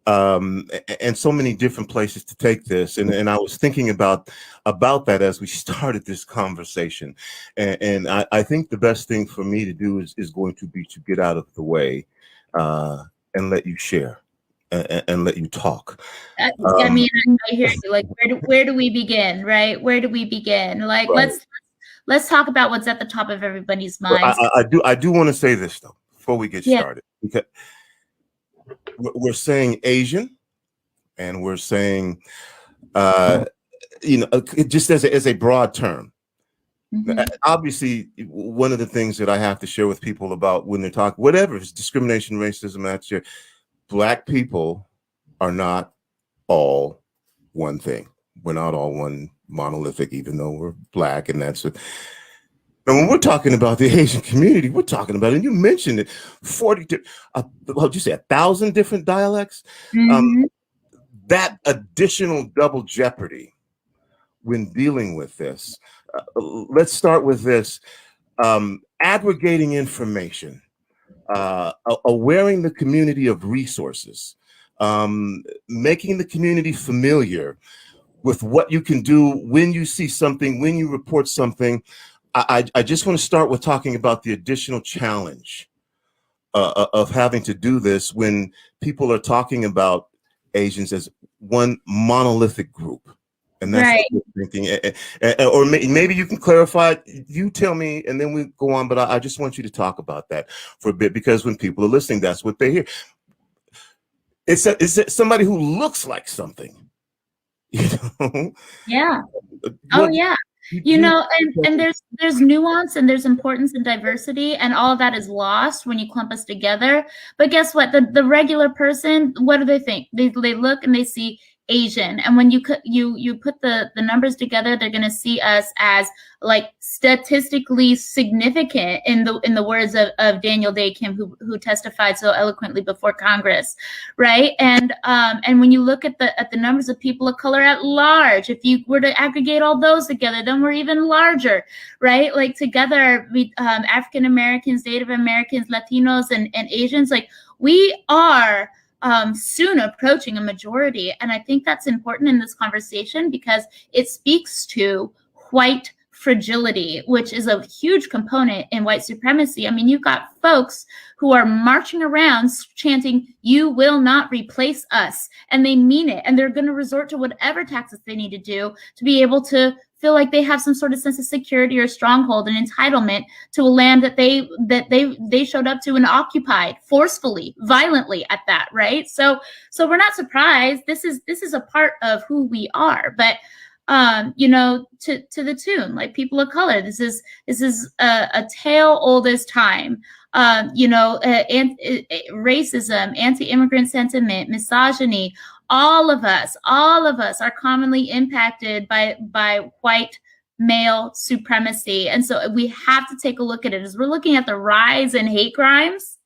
and so many different places to take this. And I was thinking about that as we started this conversation. And I think the best thing for me to do is going to be to get out of the way and let you share and let you talk. I mean, I hear you. Like, where do we begin, right? Where do we begin? Like, right. Let's talk about what's at the top of everybody's minds. I do want to say this though before we get started, because we're saying Asian, and we're saying, you know, just as a broad term. Mm-hmm. Obviously, one of the things that I have to share with people about when they're talking, whatever is discrimination, racism, that's your Black people are not all one thing. We're not all one monolithic, even though we're Black, and that's it. And when we're talking about the Asian community, we're talking about, and you mentioned it, 1,000 different dialects. Mm-hmm. That additional double jeopardy when dealing with this. Let's start with this: aggregating information, awareing the community of resources, making the community familiar with what you can do when you see something, when you report something. I just want to start with talking about the additional challenge of having to do this when people are talking about Asians as one monolithic group. And that's right. What we're thinking. Or maybe you can clarify, you tell me, and then we go on. But I just want you to talk about that for a bit, because when people are listening, that's what they hear. It's somebody who looks like something. You know? Yeah. Oh, yeah. You know, and there's nuance, and there's importance and diversity, and all of that is lost when you clump us together. But guess what? The regular person, what do they think? They look and they see Asian, and when you put the numbers together, they're going to see us as like statistically significant, in the words of Daniel Day Kim, who testified so eloquently before Congress, right? And when you look at the numbers of people of color at large, if you were to aggregate all those together, then we're even larger, right? Like together, we African Americans, Native Americans, Latinos, and Asians, like we are soon approaching a majority. And I think that's important in this conversation because it speaks to white fragility, which is a huge component in white supremacy. I mean, you've got folks who are marching around chanting, "You will not replace us." And they mean it. And they're going to resort to whatever taxes they need to do to be able to feel like they have some sort of sense of security or stronghold and entitlement to a land that they showed up to and occupied forcefully, violently at that, right? So we're not surprised. This is a part of who we are. But you know, to the tune, like people of color, this is a tale old as time. You know, racism, anti-immigrant sentiment, misogyny, all of us are commonly impacted by white male supremacy. And so we have to take a look at it. As we're looking at the rise in hate crimes,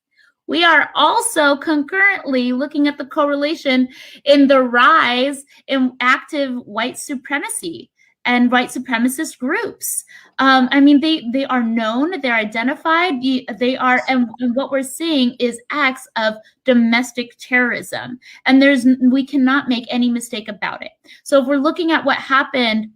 we are also concurrently looking at the correlation in the rise in active white supremacy and white supremacist groups. I mean, they are known, they're identified, they are, and what we're seeing is acts of domestic terrorism. And we cannot make any mistake about it. So if we're looking at what happened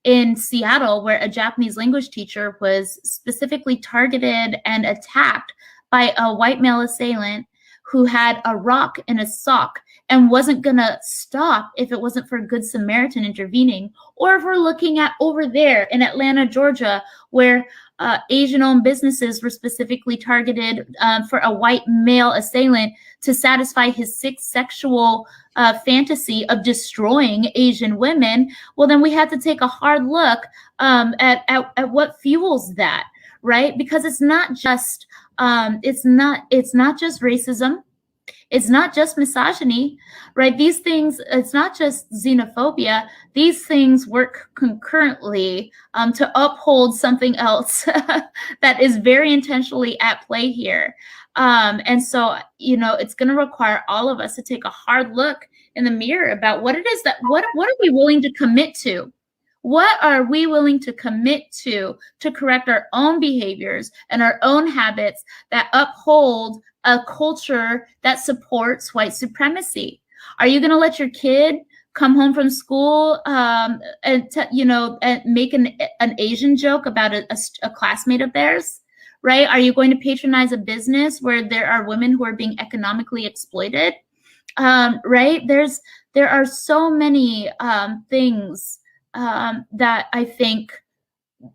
in Seattle, where a Japanese language teacher was specifically targeted and attacked by a white male assailant who had a rock in a sock and wasn't gonna stop if it wasn't for a Good Samaritan intervening. Or if we're looking at over there in Atlanta, Georgia, where Asian-owned businesses were specifically targeted for a white male assailant to satisfy his sick sexual fantasy of destroying Asian women. Well, then we had to take a hard look at what fuels that, right? Because it's not just racism. It's not just misogyny, right? These things, it's not just xenophobia. These things work concurrently to uphold something else that is very intentionally at play here. And so, it's going to require all of us to take a hard look in the mirror about what it is what are we willing to commit to? What are we willing to commit to correct our own behaviors and our own habits that uphold a culture that supports white supremacy? Are you going to let your kid come home from school and make an Asian joke about a classmate of theirs? Right? Are you going to patronize a business where there are women who are being economically exploited? Right? There are so many things that I think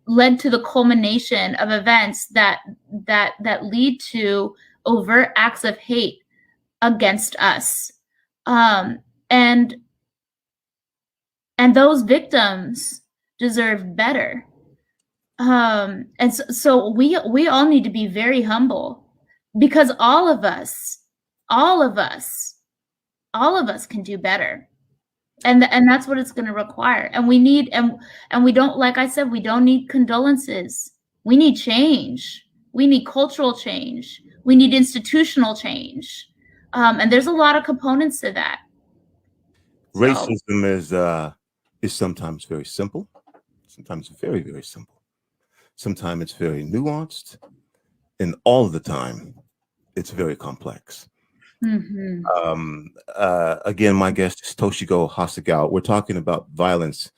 led to the culmination of events that lead to overt acts of hate against us, and those victims deserve better. And so we all need to be very humble, because all of us can do better. And that's what it's going to require. And we need, and we don't, like I said, we don't need condolences. We need change. We need cultural change. We need institutional change. And there's a lot of components to that. Racism is sometimes very simple, sometimes very, very simple. Sometimes it's very nuanced, and all of the time, it's very complex. Mm-hmm. Again, my guest is Toshiko Hasegawa. We're talking about violence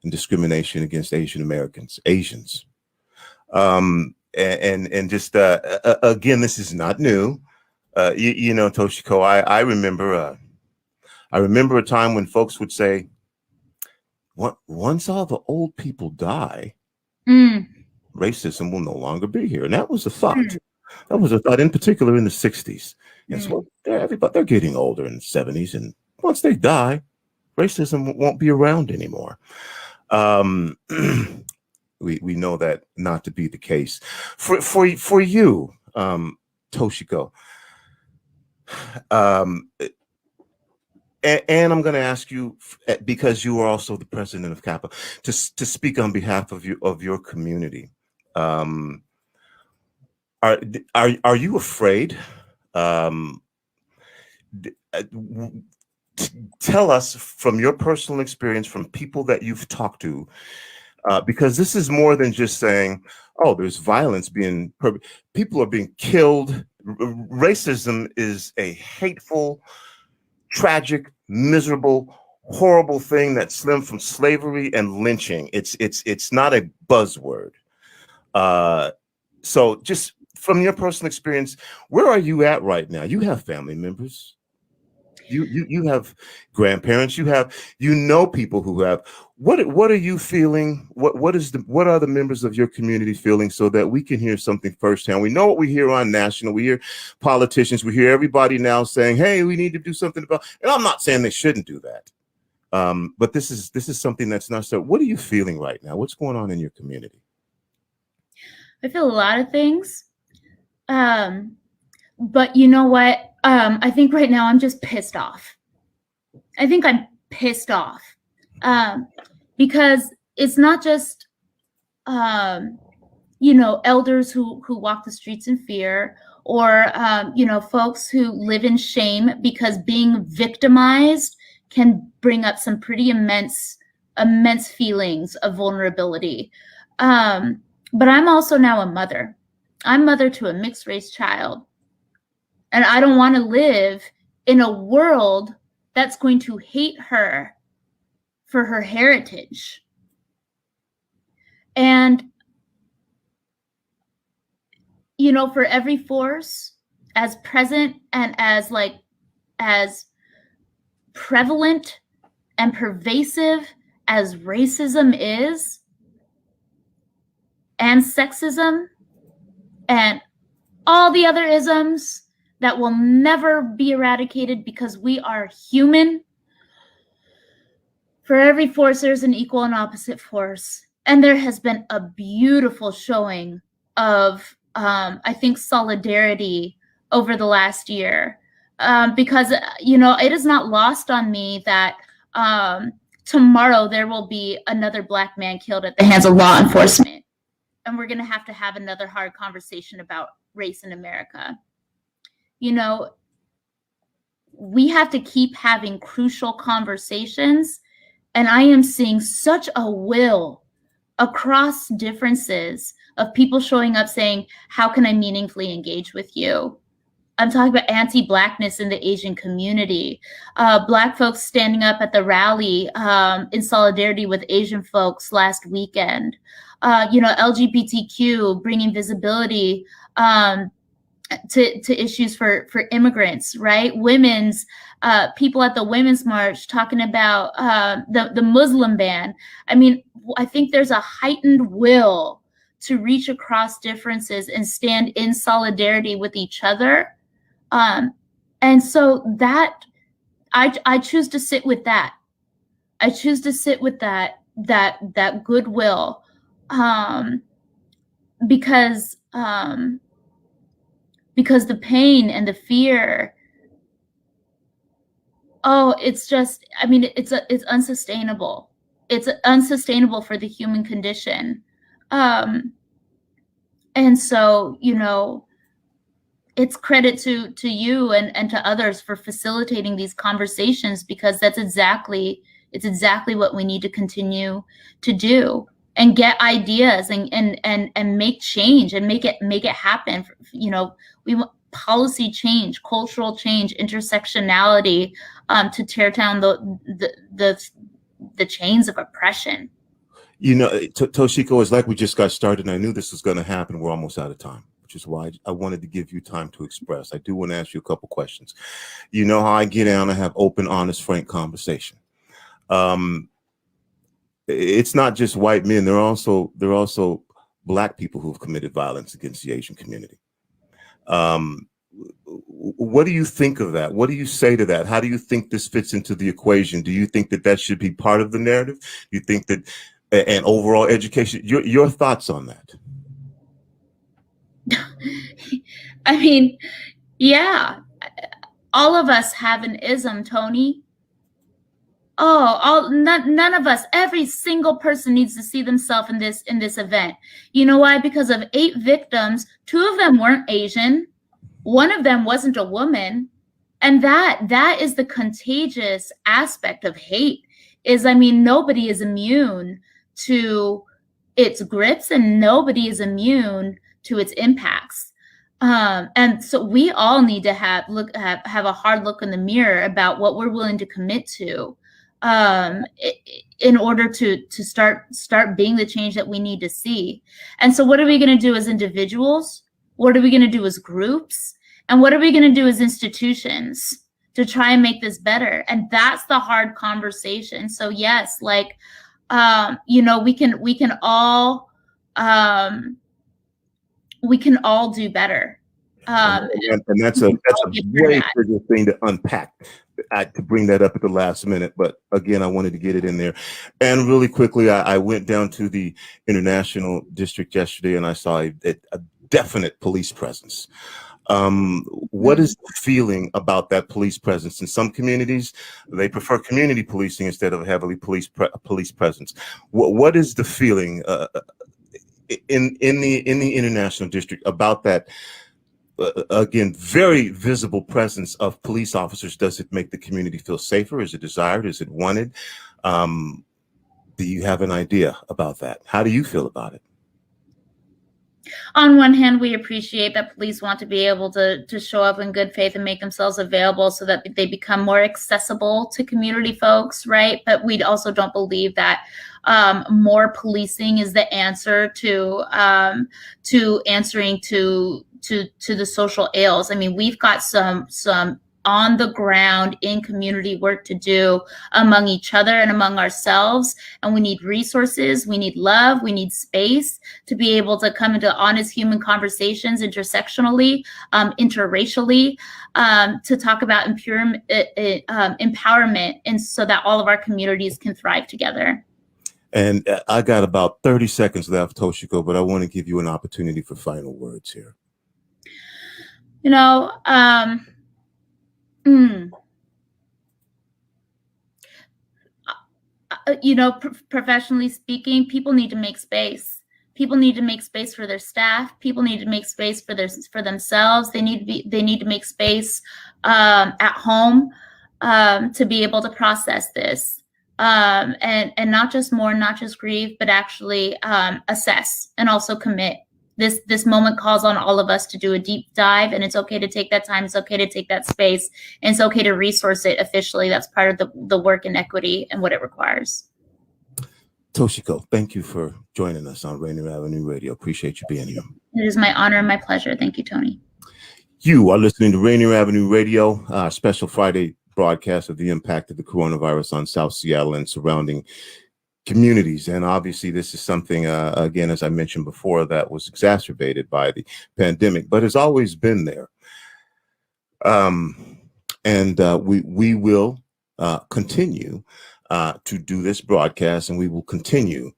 and discrimination against Asian Americans, Asians. And just again, this is not new. Toshiko, I remember a time when folks would say, once all the old people die, racism will no longer be here. And that was a thought. That was a thought, in particular in the 60s. And so they're getting older in the 70s, and once they die, racism won't be around anymore. We know that not to be the case. For you, Toshiko, and I'm going to ask you, because you are also the president of CAPA, to speak on behalf of your community. Are you afraid? Tell us from your personal experience, from people that you've talked to, because this is more than just saying, oh, there's violence people are being killed. Racism is a hateful, tragic, miserable, horrible thing that stemmed from slavery and lynching. It's not a buzzword. So just from your personal experience, where are you at right now? You have family members. You have grandparents. You know people who have. What are you feeling? What are the members of your community feeling, so that we can hear something firsthand? We know what we hear on national. We hear politicians. We hear everybody now saying, "Hey, we need to do something about." And I'm not saying they shouldn't do that, but this is something that's not so. What are you feeling right now? What's going on in your community? I feel a lot of things. But you know what? I think right now I'm just pissed off. I think I'm pissed off because it's not just, elders who walk the streets in fear, or, folks who live in shame, because being victimized can bring up some pretty immense feelings of vulnerability. But I'm also now a mother. I'm mother to a mixed race child. And I don't want to live in a world that's going to hate her for her heritage. And, for every force as present and as prevalent and pervasive as racism is, and sexism, and all the other isms that will never be eradicated because we are human. For every force, there's an equal and opposite force. And there has been a beautiful showing of, I think, solidarity over the last year. Because, it is not lost on me that tomorrow there will be another Black man killed at the hands of law enforcement. And we're going to have another hard conversation about race in America. We have to keep having crucial conversations. And I am seeing such a will across differences of people showing up saying, how can I meaningfully engage with you? I'm talking about anti-Blackness in the Asian community, Black folks standing up at the rally in solidarity with Asian folks last weekend, LGBTQ bringing visibility to issues for immigrants, right? Women's people at the Women's March talking about the Muslim ban. I mean, I think there's a heightened will to reach across differences and stand in solidarity with each other. And so that I choose to sit with that. I choose to sit with that goodwill, because the pain and the fear, it's unsustainable. It's unsustainable for the human condition. And so, it's credit to you and to others for facilitating these conversations, because it's exactly what we need to continue to do, and get ideas and make change and make it happen. We want policy change, cultural change, intersectionality, to tear down the chains of oppression. Toshiko, it's like we just got started, and I knew this was going to happen. We're almost out of time, which is why I wanted to give you time to express. I do want to ask you a couple questions. You know how I get down and have open, honest, frank conversation. It's not just white men. There are also Black people who've committed violence against the Asian community. What do you think of that? What do you say to that? How do you think this fits into the equation? Do you think that should be part of the narrative? Do you think that, and overall education, your thoughts on that? I mean, yeah, all of us have an ism, Tony. None of us, every single person needs to see themselves in this event. You know why? Because of 8 victims, 2 of them weren't Asian. 1 of them wasn't a woman. And that is the contagious aspect of hate, nobody is immune to its grips, and nobody is immune to its impacts. And so we all need to have a hard look in the mirror about what we're willing to commit to, in order to start being the change that we need to see. And so what are we going to do as individuals? What are we going to do as groups? And what are we going to do as institutions to try and make this better? And that's the hard conversation. So yes, we can all do better. And that's a very big thing to unpack. To bring that up at the last minute, but again, I wanted to get it in there. And really quickly, I went down to the International District yesterday, and I saw a definite police presence. What is the feeling about that police presence? In some communities, they prefer community policing instead of heavily police presence. What is the feeling in the International District about that? Again, very visible presence of police officers. Does it make the community feel safer? Is it desired? Is it wanted? Do you have an idea about that? How do you feel about it? On one hand, we appreciate that police want to be able to show up in good faith and make themselves available so that they become more accessible to community folks, right? But we also don't believe that more policing is the answer to answering to the social ills. We've got some on the ground in community work to do among each other and among ourselves. And we need resources, we need love, we need space to be able to come into honest human conversations intersectionally, interracially, to talk about empowerment, and so that all of our communities can thrive together. And I got about 30 seconds left, Toshiko, but I want to give you an opportunity for final words here. You know, professionally speaking, people need to make space. People need to make space for their staff. People need to make space for themselves. They need to make space at home to be able to process this, and not just mourn, not just grieve, but actually assess and also commit. This moment calls on all of us to do a deep dive, and it's okay to take that time. It's okay to take that space, and it's okay to resource it officially. That's part of the work in equity and what it requires. Toshiko, thank you for joining us on Rainier Avenue Radio. Appreciate you being here. It is my honor and my pleasure. Thank you, Tony. You are listening to Rainier Avenue Radio, special Friday broadcast of the impact of the coronavirus on South Seattle and surrounding communities. And obviously this is something, again, as I mentioned before, that was exacerbated by the pandemic, but has always been there. We will continue to do this broadcast, and we will continue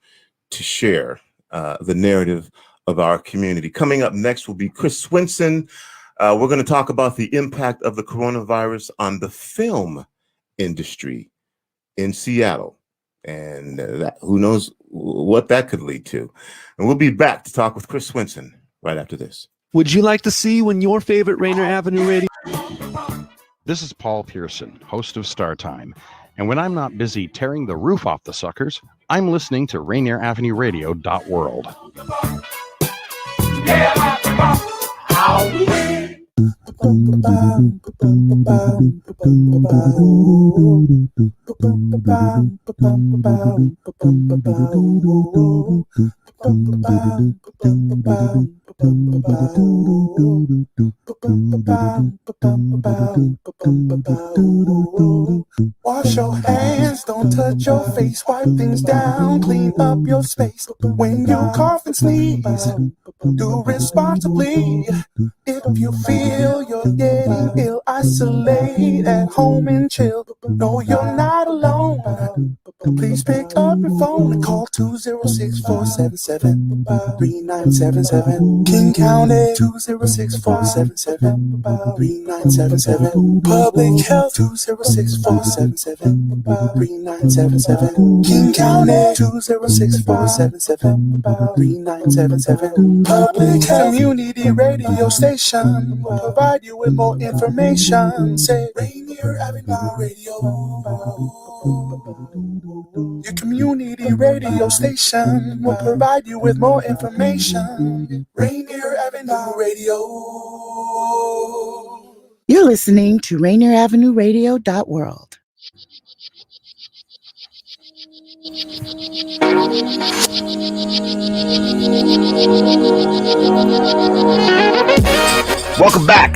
to share the narrative of our community. Coming up next will be Chris Swinson. We're going to talk about the impact of the coronavirus on the film industry in Seattle. And who knows what that could lead to. And we'll be back to talk with Chris Swinson right after this. Would you like to see when your favorite Rainier Avenue Radio? This is Paul Pearson, host of Star Time. And when I'm not busy tearing the roof off the suckers, I'm listening to Rainier Avenue Radio.world. Wash your hands, don't touch your face, wipe things down, clean up your space. When you cough and sneeze, do responsibly. If you feel you're getting ill, isolate at home and chill. No, you're not alone. Please pick up your phone and call 206-477-3977. King County 206-477-3977. Public Health 206-477-3977. King County 206-477-3977. Public Health Community Radio Station will provide you with more information. Say Rainier Avenue Radio. Your community radio station will provide you with more information. Rainier Avenue Radio. You're listening to Rainier Avenue Radio.world. Welcome back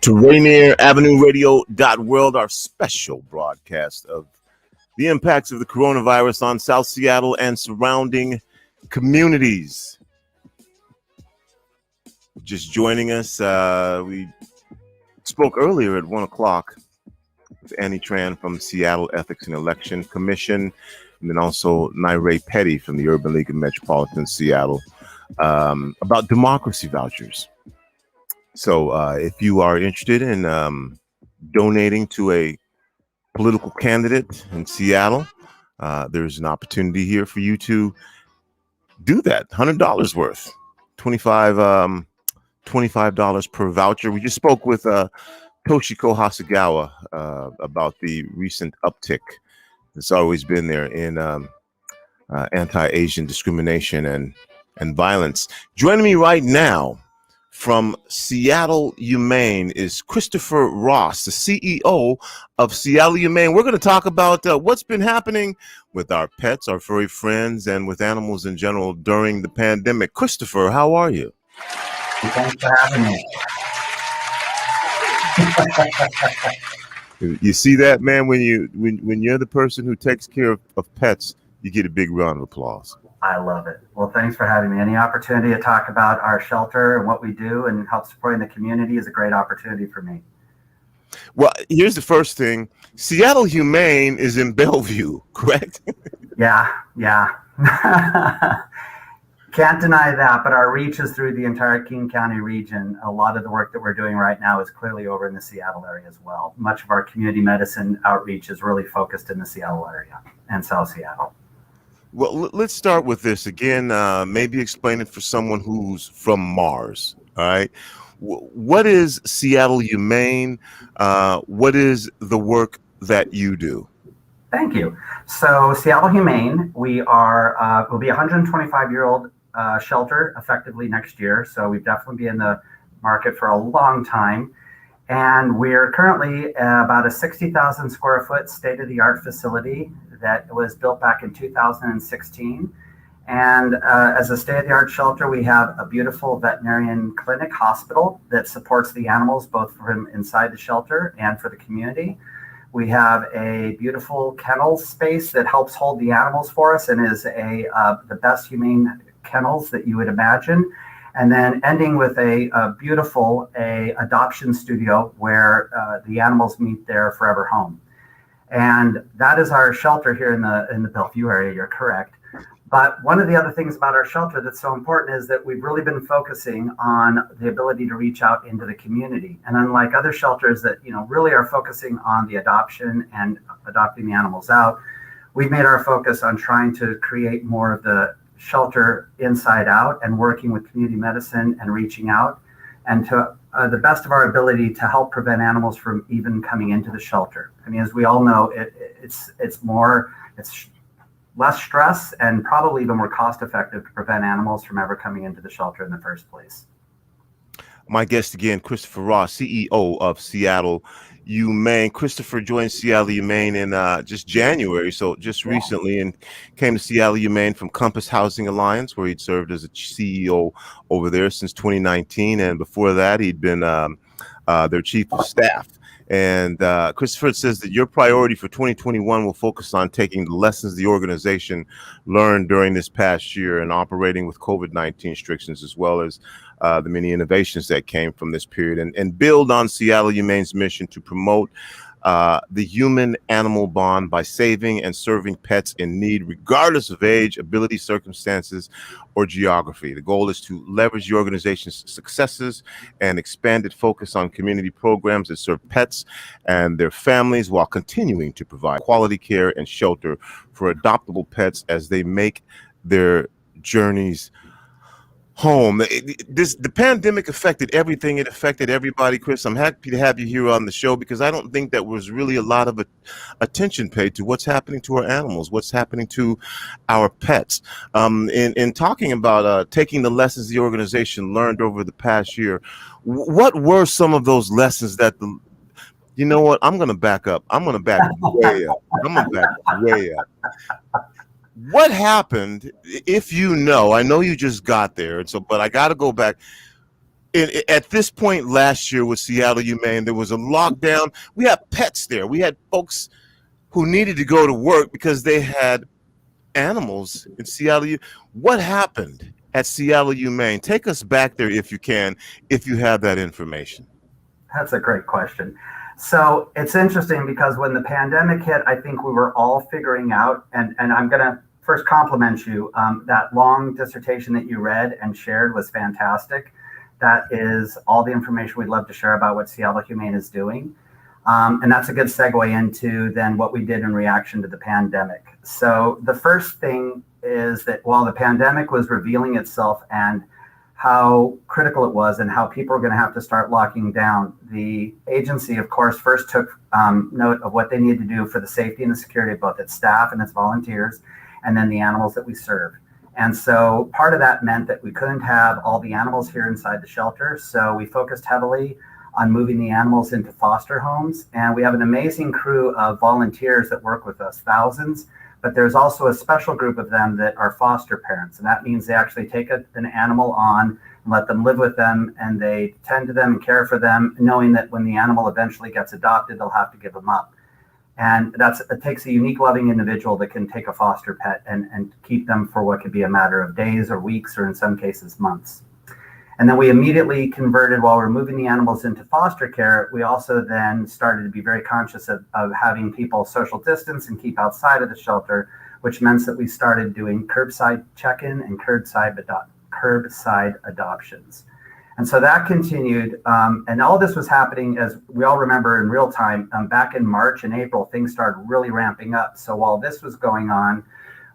to Rainier Avenue Radio.world, our special broadcast of the impacts of the coronavirus on South Seattle and surrounding communities. Just joining us, we spoke earlier at 1 o'clock with Annie Tran from Seattle Ethics and Election Commission, and then also Naire Petty from the Urban League of Metropolitan Seattle about democracy vouchers. So if you are interested in donating to a political candidate in Seattle, there's an opportunity here for you to do that. $100 worth, $25 per voucher. We just spoke with Toshiko Hasegawa about the recent uptick that's always been there in anti-Asian discrimination and violence. Joining me right now from Seattle Humane is Christopher Ross, the CEO of Seattle Humane. We're going to talk about what's been happening with our pets, our furry friends, and with animals in general during the pandemic. Christopher, how are you? Thanks for having me. You see that, man? When you're the person who takes care of pets, you get a big round of applause. I love it. Well, thanks for having me. Any opportunity to talk about our shelter and what we do and help supporting the community is a great opportunity for me. Well, here's the first thing. Seattle Humane is in Bellevue, correct? Yeah. Can't deny that, but our reach is through the entire King County region. A lot of the work that we're doing right now is clearly over in the Seattle area as well. Much of our community medicine outreach is really focused in the Seattle area and South Seattle. Well, let's start with this again. Maybe explain it for someone who's from Mars. All right. What is Seattle Humane? What is the work that you do? Thank you. So Seattle Humane, we are will be a 125-year-old shelter effectively next year. So we've definitely been in the market for a long time. And we're currently about a 60,000 square foot state-of-the-art facility that was built back in 2016. And as a state-of-the-art shelter, we have a beautiful veterinarian clinic hospital that supports the animals both from inside the shelter and for the community. We have a beautiful kennel space that helps hold the animals for us and is the best humane kennels that you would imagine. And then ending with a beautiful adoption studio where the animals meet their forever home. And that is our shelter here in the Bellevue area. You're correct. But one of the other things about our shelter that's so important is that we've really been focusing on the ability to reach out into the community. And unlike other shelters that really are focusing on the adoption and adopting the animals out, we've made our focus on trying to create more of the shelter inside out and working with community medicine and reaching out and to the best of our ability to help prevent animals from even coming into the shelter. I mean, as we all know, it's less stress and probably even more cost effective to prevent animals from ever coming into the shelter in the first place. My guest again, Christopher Ross, CEO of Seattle Humane. Christopher joined Seattle Humane in just January, so just recently, and came to Seattle Humane from Compass Housing Alliance, where he'd served as a CEO over there since 2019, and before that, he'd been their chief of staff. And Christopher says that your priority for 2021 will focus on taking the lessons the organization learned during this past year and operating with COVID-19 restrictions, as well as the many innovations that came from this period, and build on Seattle Humane's mission to promote the human-animal bond by saving and serving pets in need, regardless of age, ability, circumstances, or geography. The goal is to leverage the organization's successes and expanded focus on community programs that serve pets and their families while continuing to provide quality care and shelter for adoptable pets as they make their journeys home. The pandemic affected everything. It affected everybody, Chris. I'm happy to have you here on the show because I don't think that was really a lot of attention paid to what's happening to our animals, what's happening to our pets. In talking about taking the lessons the organization learned over the past year, what were some of those lessons that you know what? I'm going to back up. I'm going to back way up. I'm going to back way up. What happened, if you know, I know you just got there, and so, but I got to go back. At this point last year with Seattle Humane, there was a lockdown. We had pets there. We had folks who needed to go to work because they had animals in Seattle. What happened at Seattle Humane? Take us back there if you can, if you have that information. That's a great question. So it's interesting because when the pandemic hit, I think we were all figuring out, and I'm going to first compliment you. That long dissertation that you read and shared was fantastic. That is all the information we'd love to share about what Seattle Humane is doing. And that's a good segue into then what we did in reaction to the pandemic. So the first thing is that while the pandemic was revealing itself and how critical it was and how people are going to have to start locking down, the agency, of course, first took note of what they needed to do for the safety and the security of both its staff and its volunteers, and then the animals that we serve. And so part of that meant that we couldn't have all the animals here inside the shelter. So we focused heavily on moving the animals into foster homes. And we have an amazing crew of volunteers that work with us, thousands, but there's also a special group of them that are foster parents. And that means they actually take an animal on and let them live with them, and they tend to them and care for them, knowing that when the animal eventually gets adopted, they'll have to give them up. And it takes a unique, loving individual that can take a foster pet and keep them for what could be a matter of days or weeks, or in some cases months. And then we immediately converted, while we're moving the animals into foster care, we also then started to be very conscious of having people social distance and keep outside of the shelter, which meant that we started doing curbside check-in and curbside adoptions. And so that continued, and all this was happening, as we all remember, in real time. Back in March and April, things started really ramping up. So while this was going on,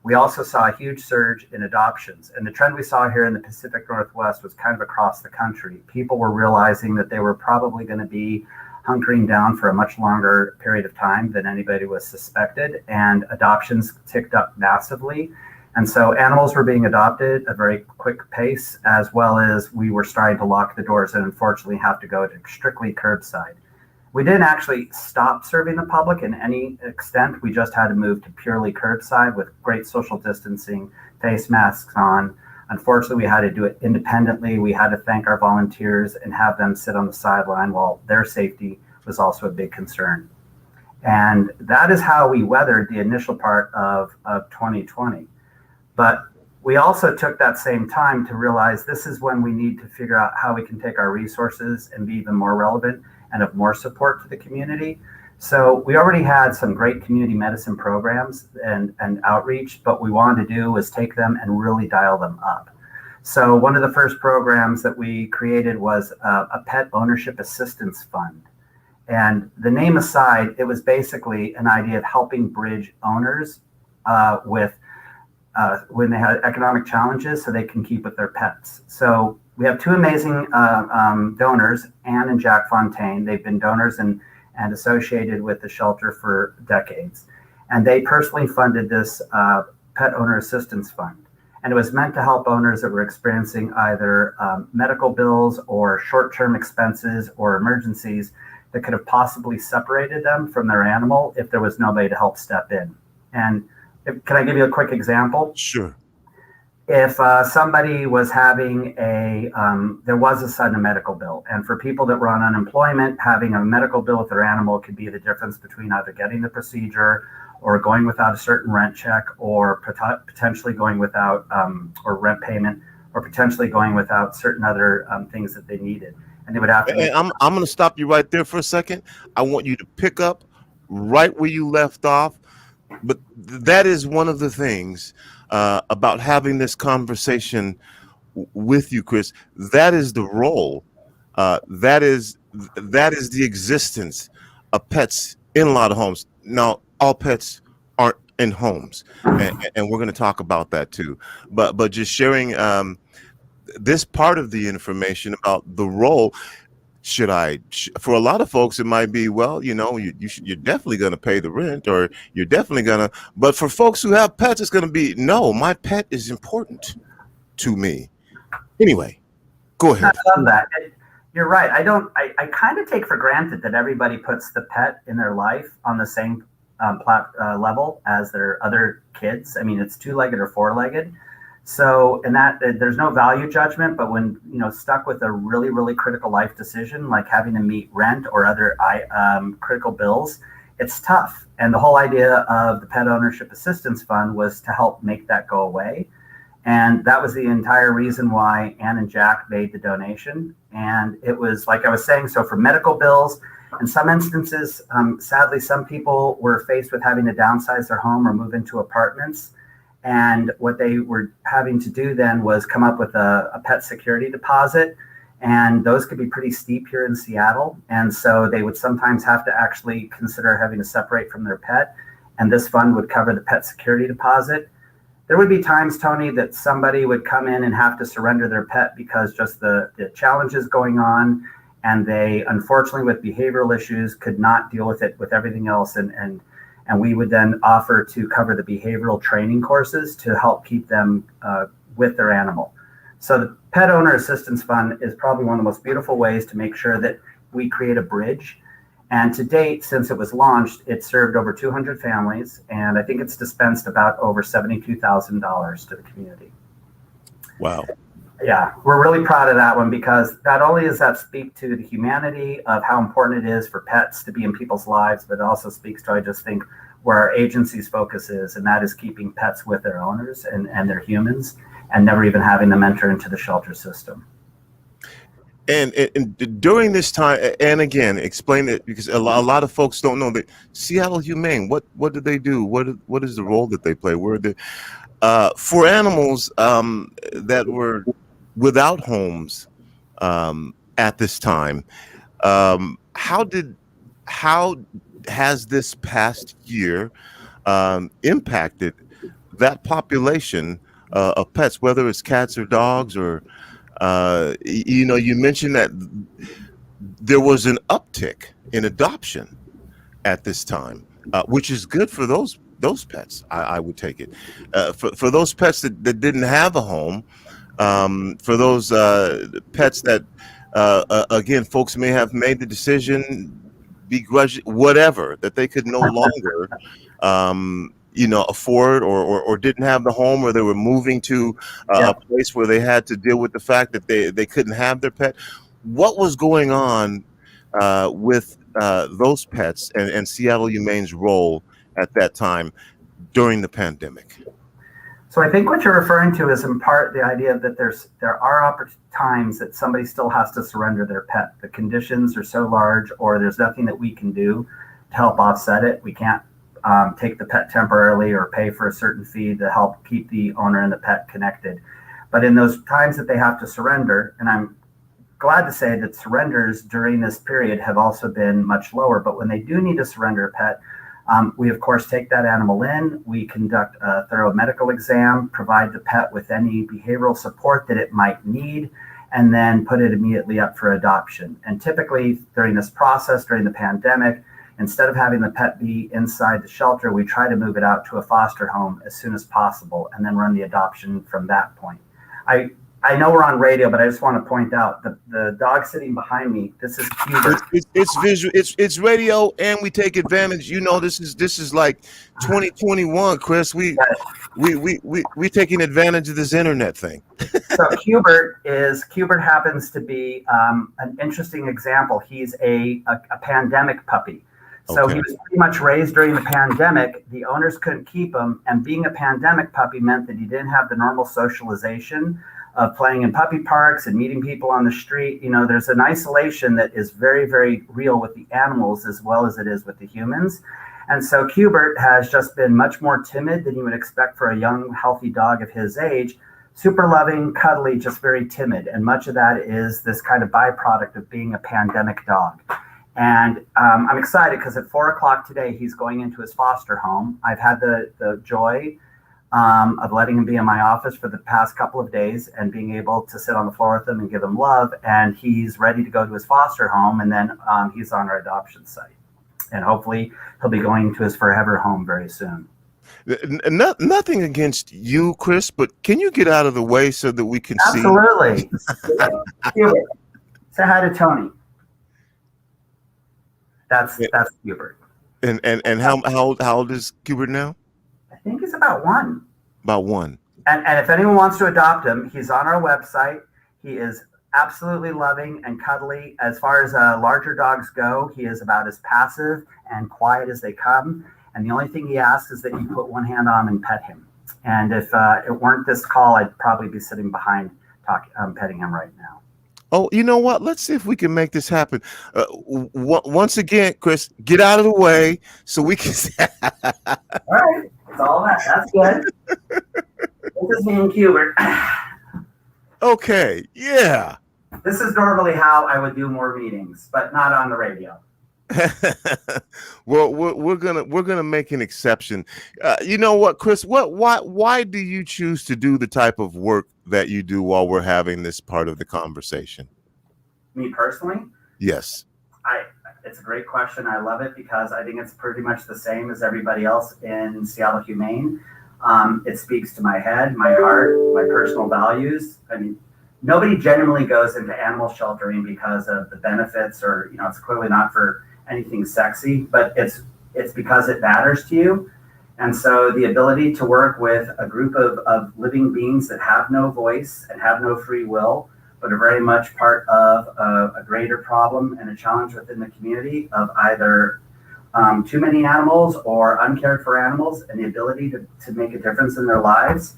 we also saw a huge surge in adoptions. And the trend we saw here in the Pacific Northwest was kind of across the country. People were realizing that they were probably going to be hunkering down for a much longer period of time than anybody was suspected, and adoptions ticked up massively. And so animals were being adopted at a very quick pace, as well as we were starting to lock the doors and unfortunately have to go to strictly curbside. We didn't actually stop serving the public in any extent. We just had to move to purely curbside with great social distancing, face masks on. Unfortunately, we had to do it independently. We had to thank our volunteers and have them sit on the sideline, while their safety was also a big concern. And that is how we weathered the initial part of 2020. But we also took that same time to realize this is when we need to figure out how we can take our resources and be even more relevant and of more support to the community. So we already had some great community medicine programs and outreach, but what we wanted to do was take them and really dial them up. So one of the first programs that we created was a pet ownership assistance fund. And the name aside, it was basically an idea of helping bridge owners with when they had economic challenges so they can keep with their pets. So we have two amazing donors, Anne and Jack Fontaine. They've been donors and associated with the shelter for decades. And they personally funded this pet owner assistance fund. And it was meant to help owners that were experiencing either medical bills or short-term expenses or emergencies that could have possibly separated them from their animal if there was nobody to help step in. And can I give you a quick example? Sure. If somebody was having there was a sudden medical bill, and for people that were on unemployment, having a medical bill with their animal could be the difference between either getting the procedure or going without a certain rent check, or potentially going without or rent payment, or potentially going without certain other things that they needed. And they would have to. And I'm going to stop you right there for a second. I want you to pick up right where you left off. But that is one of the things about having this conversation with you, Chris. That is the role. That is the existence of pets in a lot of homes. Now, all pets aren't in homes, and we're going to talk about that too. But just sharing this part of the information about the role. For a lot of folks, it might be, well, you're definitely going to pay the rent, or you're definitely going to, but for folks who have pets, it's going to be, no, my pet is important to me. Anyway, go ahead. I love that. You're right. I kind of take for granted that everybody puts the pet in their life on the same level as their other kids. I mean, it's two-legged or four-legged. So, and that there's no value judgment, but when, stuck with a really, really critical life decision, like having to meet rent or other critical bills, it's tough. And the whole idea of the Pet Ownership Assistance Fund was to help make that go away. And that was the entire reason why Ann and Jack made the donation. And it was, like I was saying, so for medical bills, in some instances, sadly, some people were faced with having to downsize their home or move into apartments. And what they were having to do then was come up with a pet security deposit. And those could be pretty steep here in Seattle. And so they would sometimes have to actually consider having to separate from their pet. And this fund would cover the pet security deposit. There would be times, Tony, that somebody would come in and have to surrender their pet because just the challenges going on. And they, unfortunately, with behavioral issues, could not deal with it with everything else. And we would then offer to cover the behavioral training courses to help keep them with their animal. So the Pet Owner Assistance Fund is probably one of the most beautiful ways to make sure that we create a bridge. And to date, since it was launched, it served over 200 families, and I think it's dispensed about over $72,000 to the community. Wow. Yeah, we're really proud of that one because not only does that speak to the humanity of how important it is for pets to be in people's lives, but it also speaks to, I just think, where our agency's focus is, and that is keeping pets with their owners and their humans and never even having them enter into the shelter system. And during this time, and again, explain it because a lot of folks don't know that Seattle Humane. What do they do? What is the role that they play? Where the for animals that were without homes at this time, how has this past year impacted that population of pets, whether it's cats or dogs or you mentioned that there was an uptick in adoption at this time, which is good for those pets. I would take it for those pets that didn't have a home, for those pets that again, folks may have made the decision, begrudge whatever, that they could no longer afford or didn't have the home, or they were moving to a place where they had to deal with the fact that they couldn't have their pet. What was going on with those pets and Seattle Humane's role at that time during the pandemic? So I think what you're referring to is in part the idea that there are times that somebody still has to surrender their pet. The conditions are so large, or there's nothing that we can do to help offset it. We can't take the pet temporarily or pay for a certain fee to help keep the owner and the pet connected. But in those times that they have to surrender, and I'm glad to say that surrenders during this period have also been much lower, but when they do need to surrender a pet, we of course take that animal in, we conduct a thorough medical exam, provide the pet with any behavioral support that it might need, and then put it immediately up for adoption. And typically during this process, during the pandemic, instead of having the pet be inside the shelter, we try to move it out to a foster home as soon as possible and then run the adoption from that point. I know we're on radio, but I just want to point out the dog sitting behind me. This is Hubert. It's visual. It's radio, and we take advantage. This is like 2021, Chris. We taking advantage of this internet thing. So Hubert happens to be an interesting example. He's a pandemic puppy. So He was pretty much raised during the pandemic. The owners couldn't keep him, and being a pandemic puppy meant that he didn't have the normal socialization of playing in puppy parks and meeting people on the street. There's an isolation that is very, very real with the animals as well as it is with the humans. And so Hubert has just been much more timid than you would expect for a young, healthy dog of his age. Super loving, cuddly, just very timid. And much of that is this kind of byproduct of being a pandemic dog. And I'm excited because at 4:00 today, he's going into his foster home. I've had the joy of letting him be in my office for the past couple of days and being able to sit on the floor with him and give him love. And he's ready to go to his foster home. And then he's on our adoption site. And hopefully he'll be going to his forever home very soon. Nothing against you, Chris, but can you get out of the way so that we can see? Absolutely. Say hi to Tony. That's Hubert. And how old is Hubert now? I think he's about one. About one. And if anyone wants to adopt him, he's on our website. He is absolutely loving and cuddly. As far as larger dogs go, he is about as passive and quiet as they come. And the only thing he asks is that you put one hand on him and pet him. And if it weren't this call, I'd probably be sitting behind petting him right now. Oh, you know what? Let's see if we can make this happen. Once again, Chris, get out of the way so we can. All right. It's all that. That's good. This is me and Hubert. Okay. Yeah. This is normally how I would do more meetings, but not on the radio. Well, we're gonna make an exception. You know what, Chris? Why do you choose to do the type of work that you do while we're having this part of the conversation? Me personally? Yes. It's a great question. I love it because I think it's pretty much the same as everybody else in Seattle Humane. It speaks to my head, my heart, my personal values. I mean, nobody genuinely goes into animal sheltering because of the benefits, or it's clearly not for anything sexy, but it's because it matters to you. And so the ability to work with a group of living beings that have no voice and have no free will, but are very much part of a greater problem and a challenge within the community of either too many animals or uncared for animals, and the ability to make a difference in their lives.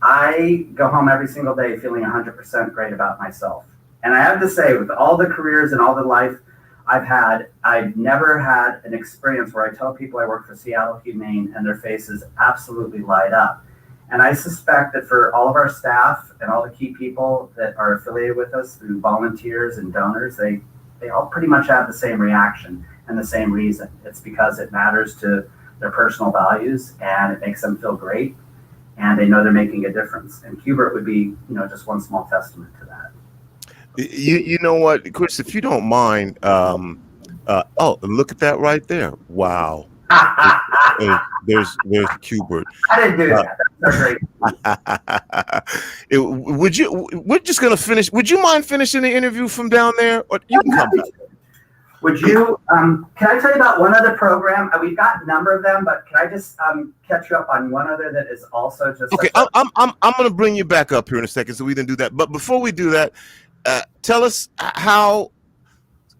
I go home every single day feeling 100% great about myself. And I have to say, with all the careers and all the life I've had, I've never had an experience where I tell people I work for Seattle Humane and their faces absolutely light up. And I suspect that for all of our staff and all the key people that are affiliated with us through volunteers and donors, they all pretty much have the same reaction and the same reason. It's because it matters to their personal values and it makes them feel great, and they know they're making a difference. And Hubert would be, just one small testament to that. You know what, Chris, if you don't mind, oh, look at that right there. Wow. There's Hubert. I didn't do that. That's great. We're just gonna finish. Would you mind finishing the interview from down there, or you can come back? Would you? Can I tell you about one other program? We've got a number of them, but can I just catch you up on one other that is also just okay? I'm gonna bring you back up here in a second, so we didn't do that. But before we do that, tell us how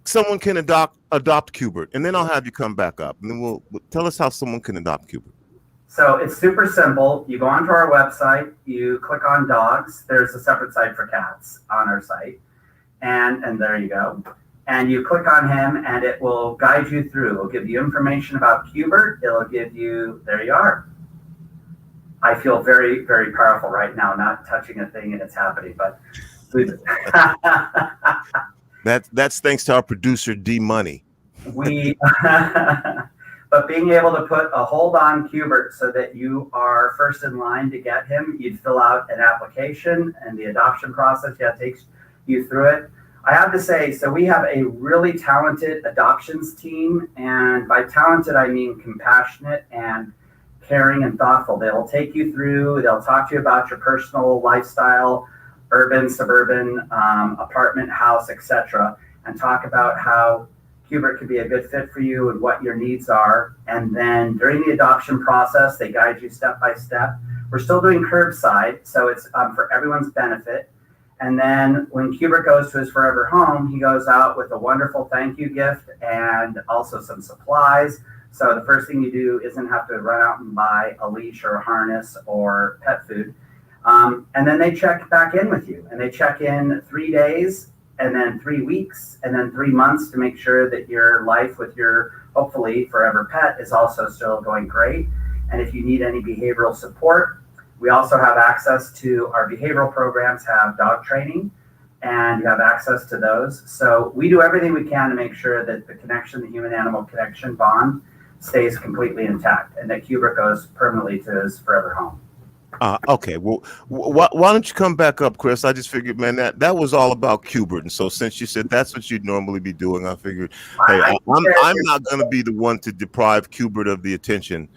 someone can adopt Hubert, and then I'll have you come back up, and then we'll tell us how someone can adopt Hubert. So it's super simple. You go onto our website, you click on dogs. There's a separate site for cats on our site, and there you go. And you click on him, and it will guide you through. It'll give you information about Hubert. It'll give you, there you are. I feel very, very powerful right now, not touching a thing and it's happening, but. That's thanks to our producer D Money. But being able to put a hold on Hubert so that you are first in line to get him, you'd fill out an application, and the adoption process takes you through it. I have to say, so we have a really talented adoptions team, and by talented I mean compassionate and caring and thoughtful. They'll take you through, they'll talk to you about your personal lifestyle, urban, suburban, apartment, house, etc., and talk about how Hubert could be a good fit for you and what your needs are. And then during the adoption process, they guide you step by step. We're still doing curbside, so it's for everyone's benefit. And then when Hubert goes to his forever home, he goes out with a wonderful thank you gift and also some supplies. So the first thing you do isn't have to run out and buy a leash or a harness or pet food. And then they check back in with you, and they check in 3 days, and then 3 weeks, and then 3 months to make sure that your life with your hopefully forever pet is also still going great. And if you need any behavioral support, we also have access to our behavioral programs, have dog training, and you have access to those. So we do everything we can to make sure that the connection, the human-animal connection bond, stays completely intact, and that Hubert goes permanently to his forever home. Okay, well, why don't you come back up, Chris? I just figured, man, that was all about Hubert, and so since you said that's what you'd normally be doing, I figured, hey, I'm not going to be the one to deprive Hubert of the attention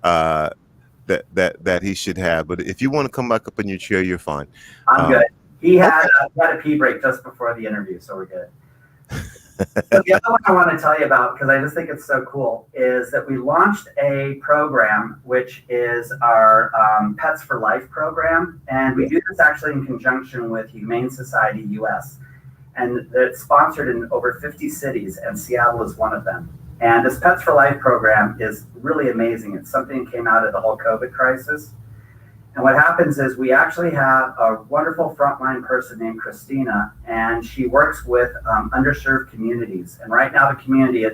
that he should have. But if you want to come back up in your chair, you're fine. I'm good. He had a pee break just before the interview, so we're good. So the other one I want to tell you about, because I just think it's so cool, is that we launched a program, which is our Pets for Life program. And we do this actually in conjunction with Humane Society US. And it's sponsored in over 50 cities, and Seattle is one of them. And this Pets for Life program is really amazing. It's something that came out of the whole COVID crisis. And what happens is we actually have a wonderful frontline person named Christina, and she works with underserved communities. And right now the community,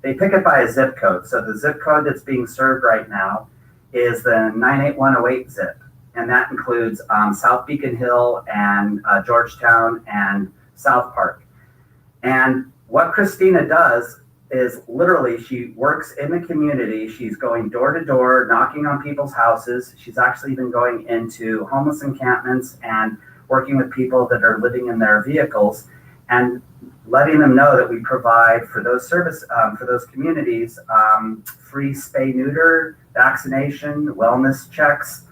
they pick it by a zip code. So the zip code that's being served right now is the 98108 zip. And that includes South Beacon Hill and Georgetown and South Park. And what Christina does is literally she works in the community. She's going door to door, knocking on people's houses. She's actually been going into homeless encampments and working with people that are living in their vehicles and letting them know that we provide for those for those communities, free spay neuter, vaccination, wellness checks.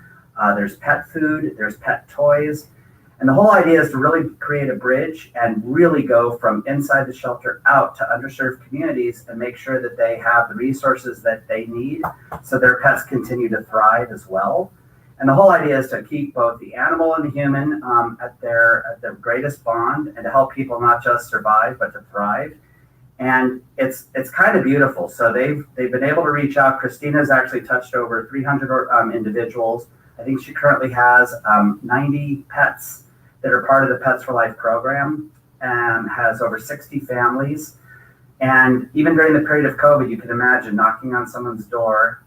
There's pet food, there's pet toys. And the whole idea is to really create a bridge and really go from inside the shelter out to underserved communities and make sure that they have the resources that they need so their pets continue to thrive as well. And the whole idea is to keep both the animal and the human at their greatest bond, and to help people not just survive but to thrive. And it's kind of beautiful. So they've been able to reach out. Christina's actually touched over 300 individuals. I think she currently has 90 pets that are part of the Pets for Life program, and has over 60 families. And even during the period of COVID, you can imagine knocking on someone's door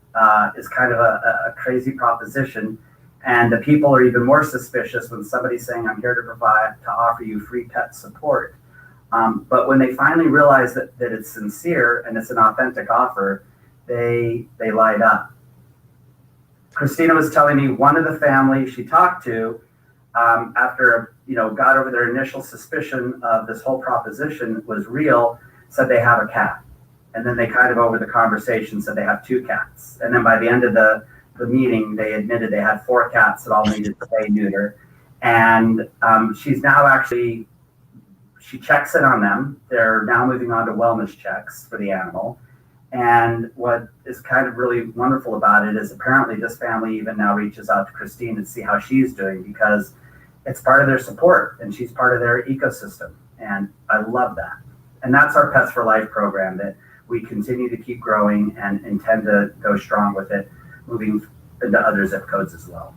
is kind of a crazy proposition. And the people are even more suspicious when somebody's saying, I'm here to offer you free pet support. But when they finally realize that it's sincere and it's an authentic offer, they light up. Christina was telling me one of the families she talked to, after got over their initial suspicion of this whole proposition was real, said they have a cat. And then they kind of over the conversation said they have 2 cats. And then by the end of the meeting, they admitted they had 4 cats that all needed spay neuter. And she's now actually, she checks in on them. They're now moving on to wellness checks for the animal. And what is kind of really wonderful about it is apparently this family even now reaches out to Christine to see how she's doing, because it's part of their support and she's part of their ecosystem. And I love that. And that's our Pets for Life program that we continue to keep growing and intend to go strong with it, moving into other zip codes as well.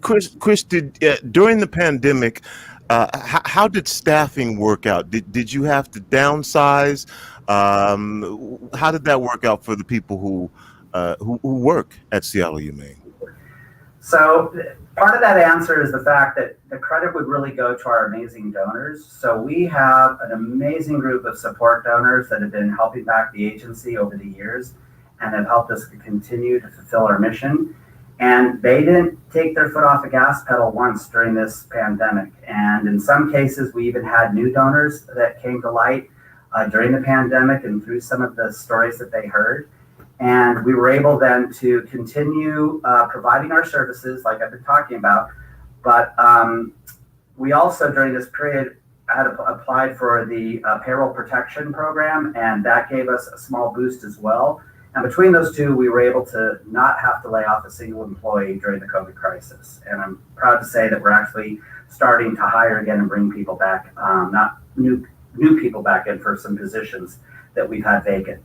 Chris, during the pandemic, how did staffing work out? Did you have to downsize? How did that work out for the people who work at Seattle Humane? So part of that answer is the fact that the credit would really go to our amazing donors. So we have an amazing group of support donors that have been helping back the agency over the years and have helped us to continue to fulfill our mission. And they didn't take their foot off the gas pedal once during this pandemic. And in some cases, we even had new donors that came to light during the pandemic and through some of the stories that they heard. And we were able then to continue providing our services like I've been talking about. But we also, during this period, had applied for the payroll protection program, and that gave us a small boost as well. And between those two, we were able to not have to lay off a single employee during the COVID crisis. And I'm proud to say that we're actually starting to hire again and bring people back, not new people back in for some positions that we've had vacant.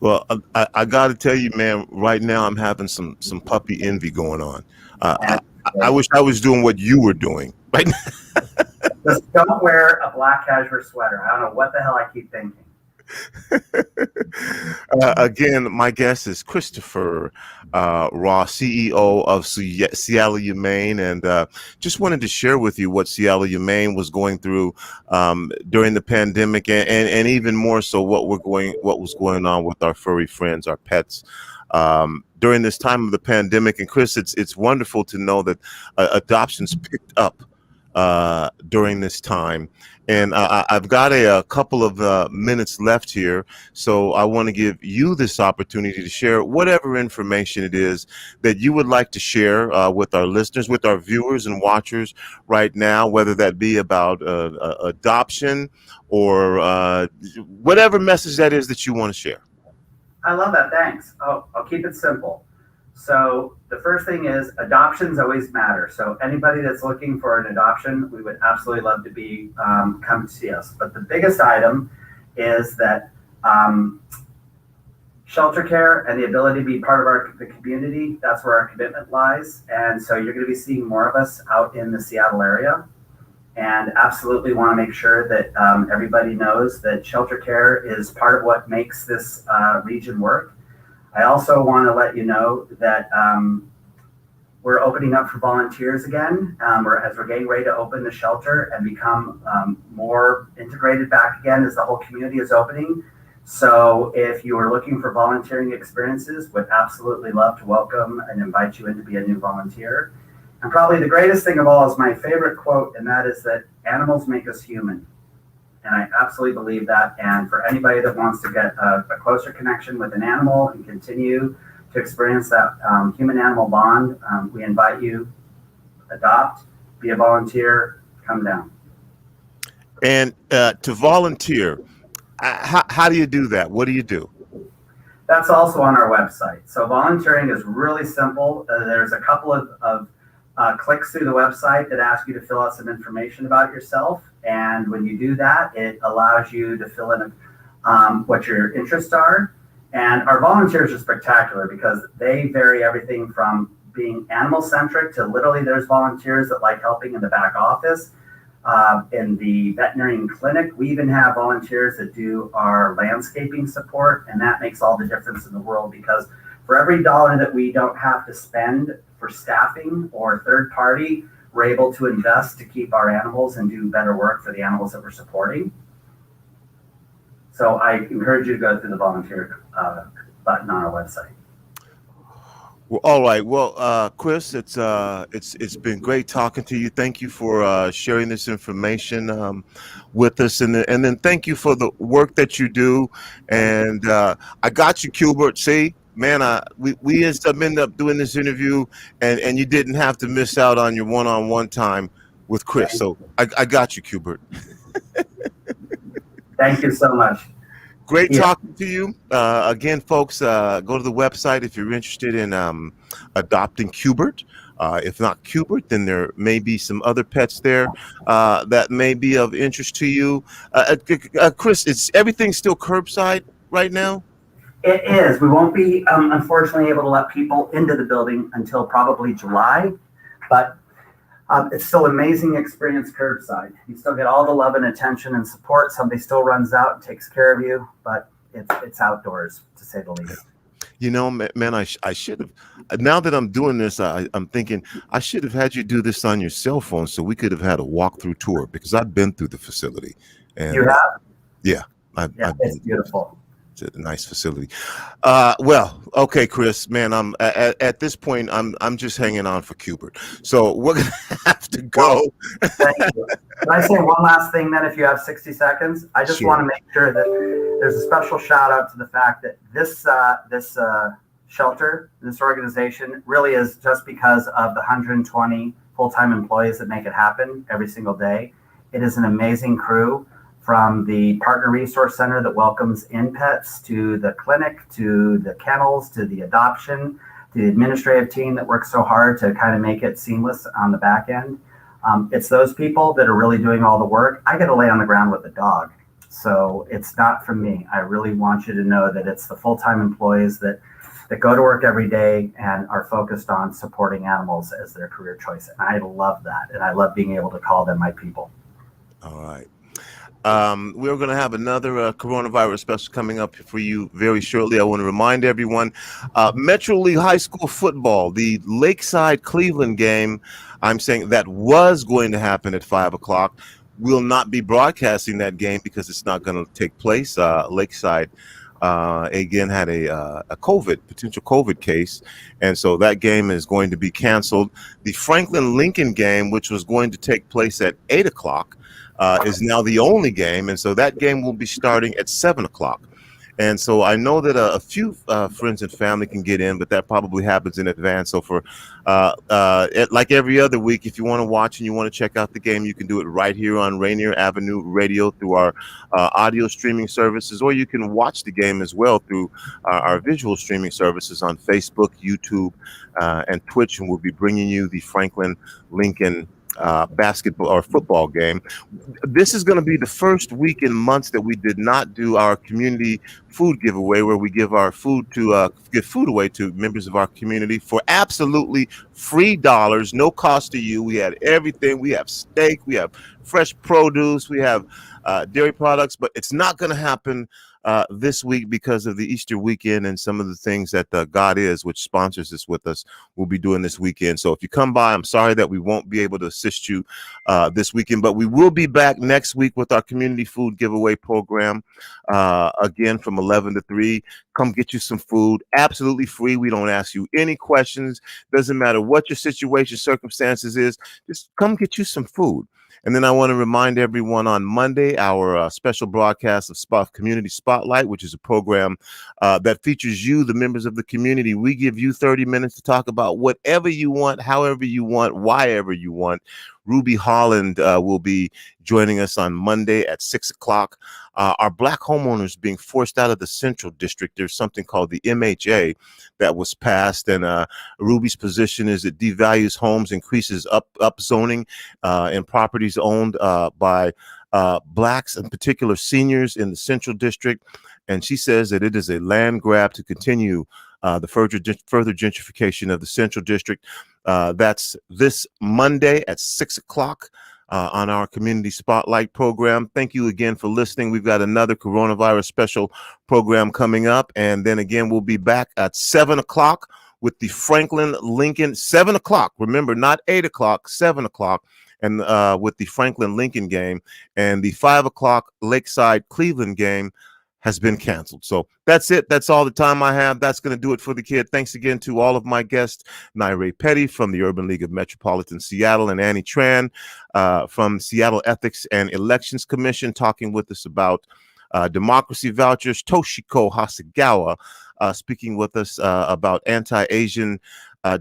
Well, I got to tell you, man, right now I'm having some puppy envy going on. I wish I was doing what you were doing right now. Just don't wear a black cashmere sweater. I don't know what the hell I keep thinking. Again, my guest is Christopher Ross, CEO of Seattle Humane, and just wanted to share with you what Seattle Humane was going through during the pandemic, and even more so what was going on with our furry friends, our pets, during this time of the pandemic. And Chris, it's wonderful to know that adoptions picked up during this time. And I've got a couple of minutes left here, so I want to give you this opportunity to share whatever information it is that you would like to share with our listeners, with our viewers and watchers right now, whether that be about adoption or whatever message that is that you want to share. I love that. Thanks. I'll keep it simple. So the first thing is adoptions always matter. So anybody that's looking for an adoption, we would absolutely love to be come to see us. But the biggest item is that shelter care and the ability to be part of the community, that's where our commitment lies. And so you're going to be seeing more of us out in the Seattle area. And absolutely want to make sure that everybody knows that shelter care is part of what makes this region work. I also want to let you know that we're opening up for volunteers again, as we're getting ready to open the shelter and become more integrated back again as the whole community is opening. So if you are looking for volunteering experiences, would absolutely love to welcome and invite you in to be a new volunteer. And probably the greatest thing of all is my favorite quote, and that is that animals make us human. And I absolutely believe that. And for anybody that wants to get a closer connection with an animal and continue to experience that human-animal bond, we invite you, adopt, be a volunteer, come down. And to volunteer, how do you do that? What do you do? That's also on our website. So volunteering is really simple. There's a couple of clicks through the website that ask you to fill out some information about yourself. And when you do that, it allows you to fill in what your interests are. And our volunteers are spectacular because they vary everything from being animal centric to literally there's volunteers that like helping in the back office. In the veterinarian clinic, we even have volunteers that do our landscaping support, and that makes all the difference in the world because for every dollar that we don't have to spend for staffing or third party, we're able to invest to keep our animals and do better work for the animals that we're supporting. So I encourage you to go through the volunteer button on our website. Well, all right. Well, Chris, it's been great talking to you. Thank you for sharing this information with us, and then thank you for the work that you do. And I got you, Cubert. See, man, we ended up doing this interview, and you didn't have to miss out on your one-on-one time with Chris. So I got you, Cubert. Thank you so much. Great talking to you. Again, folks, go to the website if you're interested in adopting Cubert. If not Cubert, then there may be some other pets there that may be of interest to you. Chris, is everything still curbside right now? It is. We won't be, unfortunately, able to let people into the building until probably July, but it's still an amazing experience curbside. You still get all the love and attention and support. Somebody still runs out and takes care of you, but it's outdoors, to say the least. You know, man, I should have. Now that I'm doing this, I'm thinking I should have had you do this on your cell phone so we could have had a walkthrough tour because I've been through the facility. And you have? Yeah. It's beautiful. It's a nice facility. Well, okay, Chris, man, I'm at this point, I'm just hanging on for Cubert. So we're gonna have to go. Thank you. Can I say one last thing then, if you have 60 seconds? I just want to make sure that there's a special shout out to the fact that this shelter, this organization really is just because of the 120 full-time employees that make it happen every single day. It is an amazing crew. From the partner resource center that welcomes in pets to the clinic, to the kennels, to the adoption, to the administrative team that works so hard to kind of make it seamless on the back end. It's those people that are really doing all the work. I get to lay on the ground with a dog. So it's not from me. I really want you to know that it's the full-time employees that go to work every day and are focused on supporting animals as their career choice. And I love that. And I love being able to call them my people. All right. We're going to have another coronavirus special coming up for you very shortly. I want to remind everyone, Metro League High School football, the Lakeside Cleveland game, I'm saying that was going to happen at 5 o'clock. We'll not be broadcasting that game because it's not going to take place. Lakeside, again, had a potential COVID case. And so that game is going to be canceled. The Franklin Lincoln game, which was going to take place at 8 o'clock, is now the only game, and so that game will be starting at 7 o'clock. And so I know that a few friends and family can get in, but that probably happens in advance. So for like every other week, if you want to watch and you want to check out the game, you can do it right here on Rainier Avenue Radio through our audio streaming services, or you can watch the game as well through our visual streaming services on Facebook, YouTube, and Twitch, and we'll be bringing you the Franklin Lincoln basketball or football game. This is going to be the first week in months that we did not do our community food giveaway, where we give our food to give food away to members of our community for absolutely free dollars, no cost to you. We had everything. We have steak, we have fresh produce, we have dairy products, but it's not going to happen this week because of the Easter weekend and some of the things that God Is, which sponsors this with us, will be doing this weekend. So if you come by, I'm sorry that we won't be able to assist you this weekend, but we will be back next week with our community food giveaway program, again from 11 to 3. Come get you some food, absolutely free. We don't ask you any questions. Doesn't matter what your situation, circumstances is, just come get you some food. And then I want to remind everyone on Monday, our special broadcast of Community Spotlight, which is a program that features you, the members of the community. We give you 30 minutes to talk about whatever you want, however you want, whyever you want. Ruby Holland will be joining us on Monday at 6 o'clock. Our Black homeowners being forced out of the Central District. There's something called the MHA that was passed, and Ruby's position is it devalues homes, increases upzoning in properties owned by Blacks, in particular seniors in the Central District. And she says that it is a land grab to continue the further gentrification of the Central District. That's this Monday at 6 o'clock on our Community Spotlight program. Thank you again for listening. We've got another coronavirus special program coming up. And then again, we'll be back at 7 o'clock with the Franklin Lincoln, 7 o'clock. Remember, not 8 o'clock, 7 o'clock. And with the Franklin Lincoln game, and the 5 o'clock Lakeside Cleveland game has been canceled. So that's it. That's all the time I have. That's going to do it for the kid. Thanks again to all of my guests, Nairae Petty from the Urban League of Metropolitan Seattle, and Annie Tran from Seattle Ethics and Elections Commission, talking with us about democracy vouchers. Toshiko Hasegawa speaking with us about anti-Asian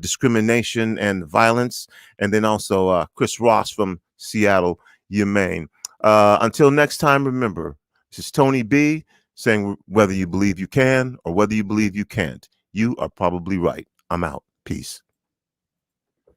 discrimination and violence. And then also Chris Ross from Seattle Humane. Until next time, remember, this is Tony B saying whether you believe you can or whether you believe you can't, you are probably right. I'm out. Peace.